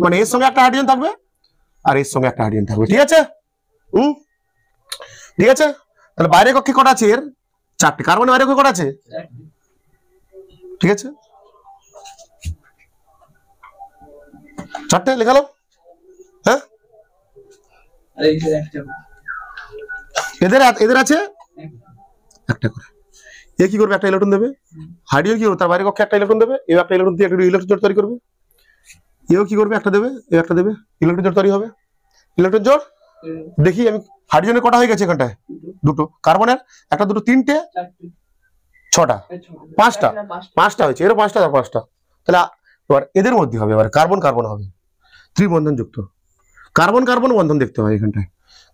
মানে এর সঙ্গে একটা হাইড্রোজেন থাকবে আর এর সঙ্গে একটা হাইড্রোজেন থাকবে, ঠিক আছে। ঠিক আছে, তাহলে বাইরের কক্ষে কটা আছে এর, 4টে। কার্বনের বাইরের কক্ষে কটা আছে, ঠিক আছে, 4টে লেখালো। হ্যাঁ, এদের এদের আছে একটা করে। এ কি করবে, একটা ইলেকট্রন দেবে। হাইড্রোজেন কি করবে, তার বাইরের কক্ষে একটা ইলেকট্রন দেবে, এও একটা ইলেকট্রন দিয়ে একটা ইলেকট্রন জোড় তৈরি করবে। এও কি করবে, একটা দেবে, এও একটা দেবে, ইলেকট্রন জোড় তৈরি হবে। ইলেকট্রন জোড় দেখি আমি, হাইড্রোজেনের কটা হয়ে গেছে এখানটায়, দুটো। কার্বনের একটা, দুটো, 3টে, 6টা, 5টা, 5টা হয়েছে, এরও 5টা, 5টা। তাহলে এবার এদের মধ্যে হবে, এবার কার্বন কার্বন হবে ত্রিবন্ধন যুক্ত। কার্বন কার্বন বন্ধন দেখতে হয় এখানটায়,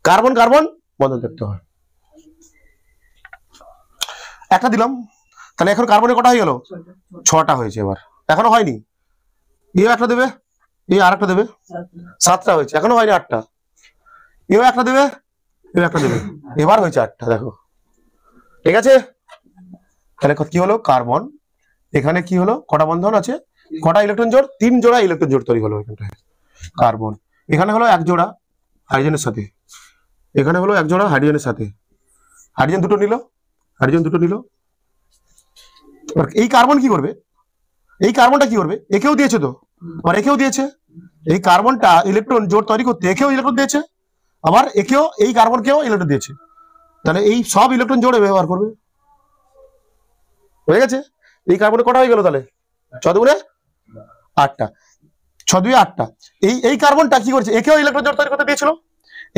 কার্বন কার্বন বন্ধন দেখতে হয়। একটা দিলাম, তাহলে এখন কার্বনের কটা হয়ে গেল, 6টা হয়েছে। এবার এখনো হয়নি, এও একটা দেবে, এই আর একটা দেবে, 7টা হয়েছে, এখনো হয়নি 8টা। এও একটা দেবে, এও একটা দেবে, এবার হয়েছে 8টা, দেখো, ঠিক আছে। তাহলে কি হলো, কার্বন এখানে কি হলো, কটা বন্ধন আছে, কটা ইলেকট্রন জোড়, 3 জোড়া ইলেকট্রন জোড় তৈরি হলো এখানটায়। কার্বন এখানে হলো 1 জোড়া হাইড্রোজেনের সাথে, এখানে হলো 1 জোড়া হাইড্রোজেনের সাথে, হাইড্রোজেন দুটো নিল, হাইড্রোজেন দুটো নিল। এবার এই কার্বন কি করবে, এই কার্বনটা কি করবে, একেও দিয়েছে তো, আর একেও দিয়েছে। এই কার্বনটা ইলেকট্রন জোড় তৈরি করতে একেও ইলেকট্রন দিয়েছে, আবার একেও, এই কার্বনকেও ইলেকট্রন দিয়েছে। তাহলে এই সব ইলেকট্রন জোড়ে ব্যবহার করবে, হয়ে গেছে। এই কার্বনে কটা হয়ে গেল, তাহলে 6 দুগুণে 8টা, 6 দুই 8টা। এই কার্বনটা কি করছে, একেও ইলেকট্রন জোড় তৈরি করতে দিয়েছিল।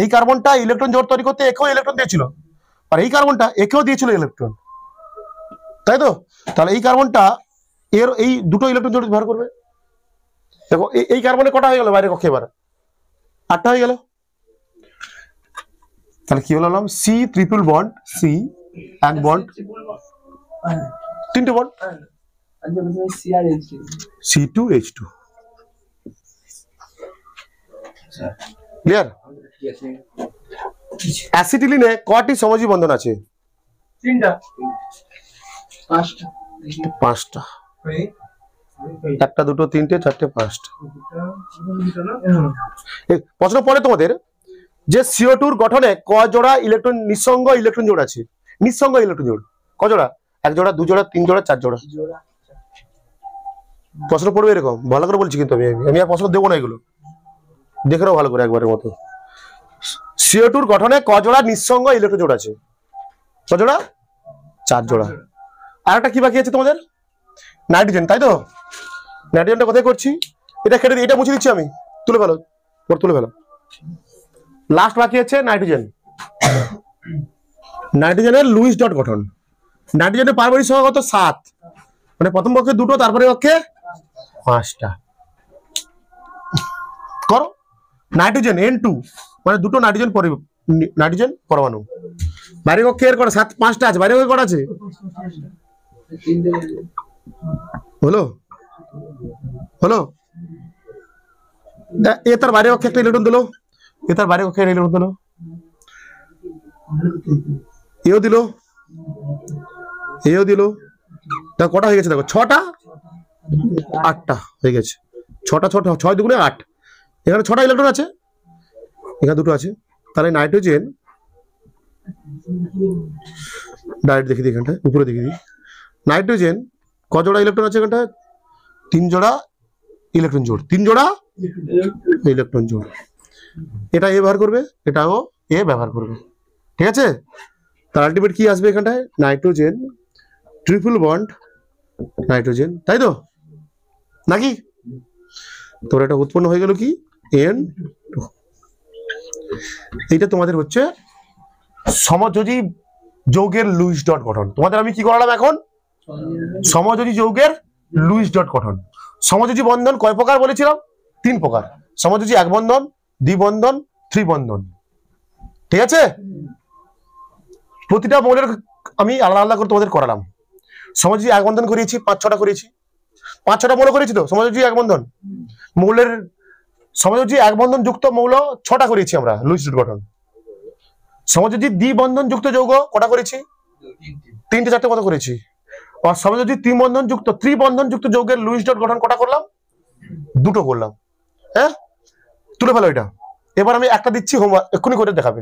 এই কার্বনটা ইলেকট্রন জোড় তৈরি করতে একেও ইলেকট্রন দিয়েছিল, আর এই কার্বনটা একেও দিয়েছিল ইলেকট্রন, তাই তো। তাহলে এই কার্বনটা এর এই দুটো ইলেকট্রন জোড় ব্যবহার করবে। দেখো এই কার্বনে কটা হয়ে গেল বাইরে কক্ষে, এবার 8টা হয়ে গেল। তাহলে কি হলো, C triple bond, C 1 bond, 3টে বন্ড, C2H2, ক্লিয়ার। অ্যাসিটিলিনে কয়টি সমযোজী বন্ধন আছে, 3টা, 5টা, 5টা। একটা দুটো তিনটে চারটে পাঁচটা। প্রশ্ন পড়ে তোমাদের যে CO2 গঠনে ক জোড়া ইলেকট্রন নিঃসঙ্গ ইলেকট্রন জোড় আছে? নিঃসঙ্গ ইলেকট্রন জোড় ক জোড়া? এক জোড়া, দু জোড়া, তিন জোড়া, চার জোড়া। প্রশ্ন পড়বে এরকম, ভালো করে বলছি কিন্তু আমি আর প্রশ্ন দেবো না, এগুলো দেখে নাও ভালো করে একবারের মতো। CO2 গঠনে ক জোড়া নিঃসঙ্গ ইলেকট্রন জোড় আছে? ক জোড়া? চার জোড়া। আর একটা কি বাকি আছে তোমাদের? নাইট্রোজেন, তাই তো? নাইট্রোজেনটা কোথায় করছি? এটা কেটে দিই, এটা মুছে দিচ্ছি আমি, তুলে ফেলো, তুলে ফেলো। লাস্ট বাকি আছে নাইট্রোজেন। নাইট্রোজেনের লুইস ডট গঠন। নাইট্রোজেনের পারমাণবিক সংখ্যা কত? 7। মানে প্রথম পক্ষে দুটো, তারপরে পক্ষে 5টা। করো। নাইট্রোজেন N2 মানে দুটো নাইট্রোজেন পরমাণু। বাইরে কক্ষে এর কটা? 5টা আছে। বাইরে কক্ষে কটা আছে? হলো হলো। এ তার বাইরে কক্ষে একটা ইলেকট্রন দিলো, এ তার বাইরে কক্ষে ইলেকট্রন দিলো, এও দিল, এও দিল। তা কটা হয়ে গেছে দেখো? 6টা, 8টা হয়ে গেছে। 6টা 6 দুগুণে 8। এখানে 6টা ইলেকট্রন আছে, এখানে দুটো আছে। তাহলে নাইট্রোজেন ডাইরেক্ট দেখি দিই, এখানটা উপরে দেখি দিই। নাইট্রোজেন ক জোড়া ইলেকট্রন আছে এখানটা? 3 জোড়া ইলেকট্রন জোড়, 3 জোড়া ইলেকট্রন জোড়। এটা এ ব্যবহার করবে, এটাও এ ব্যবহার করবে, ঠিক আছে? তার আলটিমেট কি আসবে এখানটায়? নাইট্রোজেন ট্রিপল বন্ড নাইট্রোজেন, তাই তো নাকি? তোর এটা উৎপন্ন হয়ে গেল কি? N2। এইটা তোমাদের হচ্ছে সমযোজী যৌগের লুইস ডট গঠন। তোমাদের আমি কি করালাম এখন? সমযোজী যৌগের লুইস ডট গঠন। সমযোজী বন্ধন কয় প্রকার বলেছিলাম? 3 প্রকার। সমযোজী এক বন্ধন, দ্বিবন্ধন, ত্রিবন্ধন, ঠিক আছে? প্রতিটা মৌলের আমি আলাদা আলাদা করে তোমাদের করালাম। সমযোজী এক বন্ধন করিয়েছি, 5-6টা করেছি, 5-6টা মৌল করেছি তো সমযোজী এক বন্ধন। মৌলের সমযোজী এক বন্ধন যুক্ত মৌল 6টা করেছি আমরা লুইস ডট গঠন। সমযোজী দ্বিবন্ধন যুক্ত যৌগ কটা করেছি? 3টে 4টে কত করেছি? আর সমযোজী ত্রিবন্ধন যুক্ত যৌগের লুইস ডট গঠন কটা করলাম? 2টো করলাম। হ্যাঁ, তুলে ফেলো এটা। এবার আমি একটা দিচ্ছি, হোমওয়ার্ক এক্ষুনি করে দেখাবে।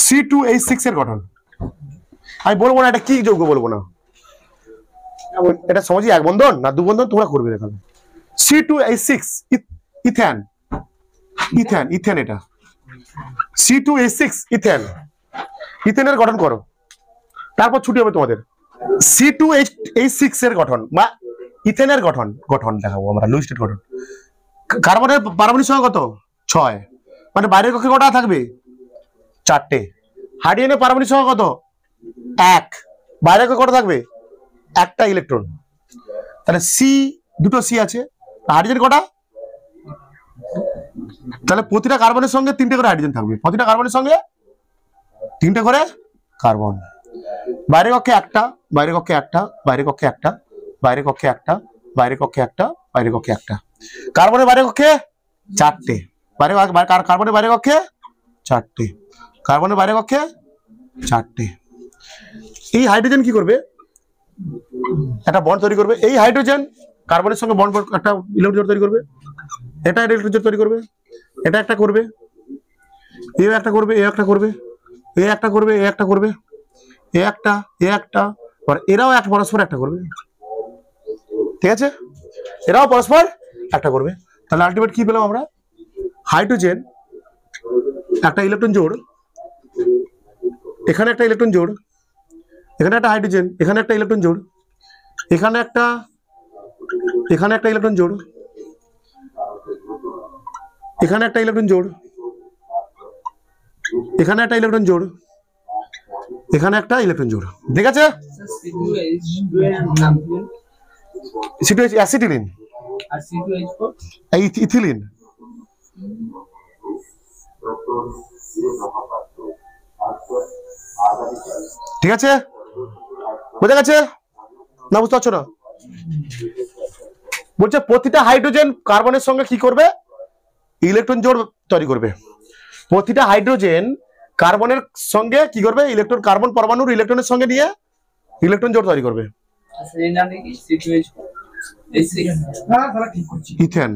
C2H6 এর গঠন আমি বলবো না, এটা কি যৌগ বলবো না, এটা সমযোজী এক বন্ধন না দু বন্ধন, তোমরা করবে দেখাবে। C2H6 ইথেন, এটা C2H6 ইথেনের গঠন করো, তারপর ছুটি হবে তোমাদের। C2H6 এর গঠন বা ইথেনের গঠন দেখাবো আমরা, লুইস ডট গঠন। কার্বনের পারমাণবিক সংখ্যা কত? 6। মানে বাইরের কক্ষে কটা থাকবে? 4টে। হাইড্রোজেনের পারমাণবিক সংখ্যা কত? 1। বাইরের কক্ষে কটা থাকবে? একটা ইলেকট্রন। তাহলে দুটো C আছে। হাইড্রোজেন কটা? তাহলে প্রতিটা কার্বনের সঙ্গে 3টে করে হাইড্রোজেন থাকবে, প্রতিটা কার্বনের সঙ্গে 3টে করে কার্বন। বাইরের কক্ষে একটা, বাইরের কক্ষে একটা, বাইরের কক্ষে একটা, বাইরের কক্ষে একটা, বাইরের কক্ষে একটা, বাইরের কক্ষে একটা। কার্বনের বাইরের কক্ষে 4টে, কার্বনের বাইরের কক্ষে 4টে, কার্বনের বাইরের কক্ষে 4টে। এই হাইড্রোজেন কি করবে? একটা বন্ড তৈরি করবে। এই হাইড্রোজেন কার্বনের সঙ্গে বন্ড একটা ইলেকট্রন জোড় তৈরি করবে, এটা ইলেকট্রন জোড় তৈরি করবে, এটা একটা করবে, এ একটা করবে, এ একটা করবে, এ একটা করবে, এ একটা করবে, এ একটা, এ একটা, আর এরাও এক পরস্পর একটা করবে, ঠিক আছে? এরাও পরস্পর একটা করবে। তাহলে আলটিমেট কি পেলাম আমরা? হাইড্রোজেন একটা ইলেকট্রন জোড়, এখানে একটা ইলেকট্রন জোড়, এখানে একটা হাইড্রোজেন, এখানে একটা ইলেকট্রন জোড়, এখানে একটা ইলেকট্রন জোড়, এখানে একটা ইলেকট্রন জোড়, এখানে একটা ইলেকট্রন জোড়, এখানে একটা ইলেকট্রন জোড়, ঠিক আছে? C2H অ্যাসিটিলিন আর C2H4 ইথিলিন। ঠিক আছে, বোঝা গেছে না? বুঝতে পারছো না? বলছে প্রতিটা হাইড্রোজেন কার্বনের সঙ্গে কি করবে? ইলেকট্রন জোড় তৈরি করবে। প্রতিটা হাইড্রোজেন কার্বনের সঙ্গে কি করবে? কার্বন পরমাণুর ইলেকট্রনের সঙ্গে নিয়ে ইলেকট্রন জোড় তৈরি করবে। ইথেন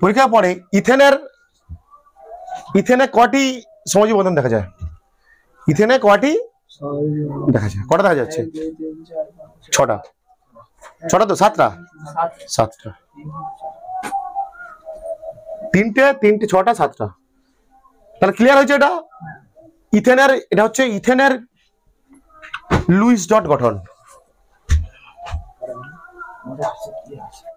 পরীক্ষার পরে ইথেনের কটি সমযোজী বন্ধন দেখা যায়? ইথেনে কটি দেখা যায়? কটা দেখা যাচ্ছে? 6টা। 6টা তো 7টা 7টা 3টে 6টা 7টা। তাহলে ক্লিয়ার হয়েছে এটা? এটা হচ্ছে ইথেনের লুইস ডট গঠন।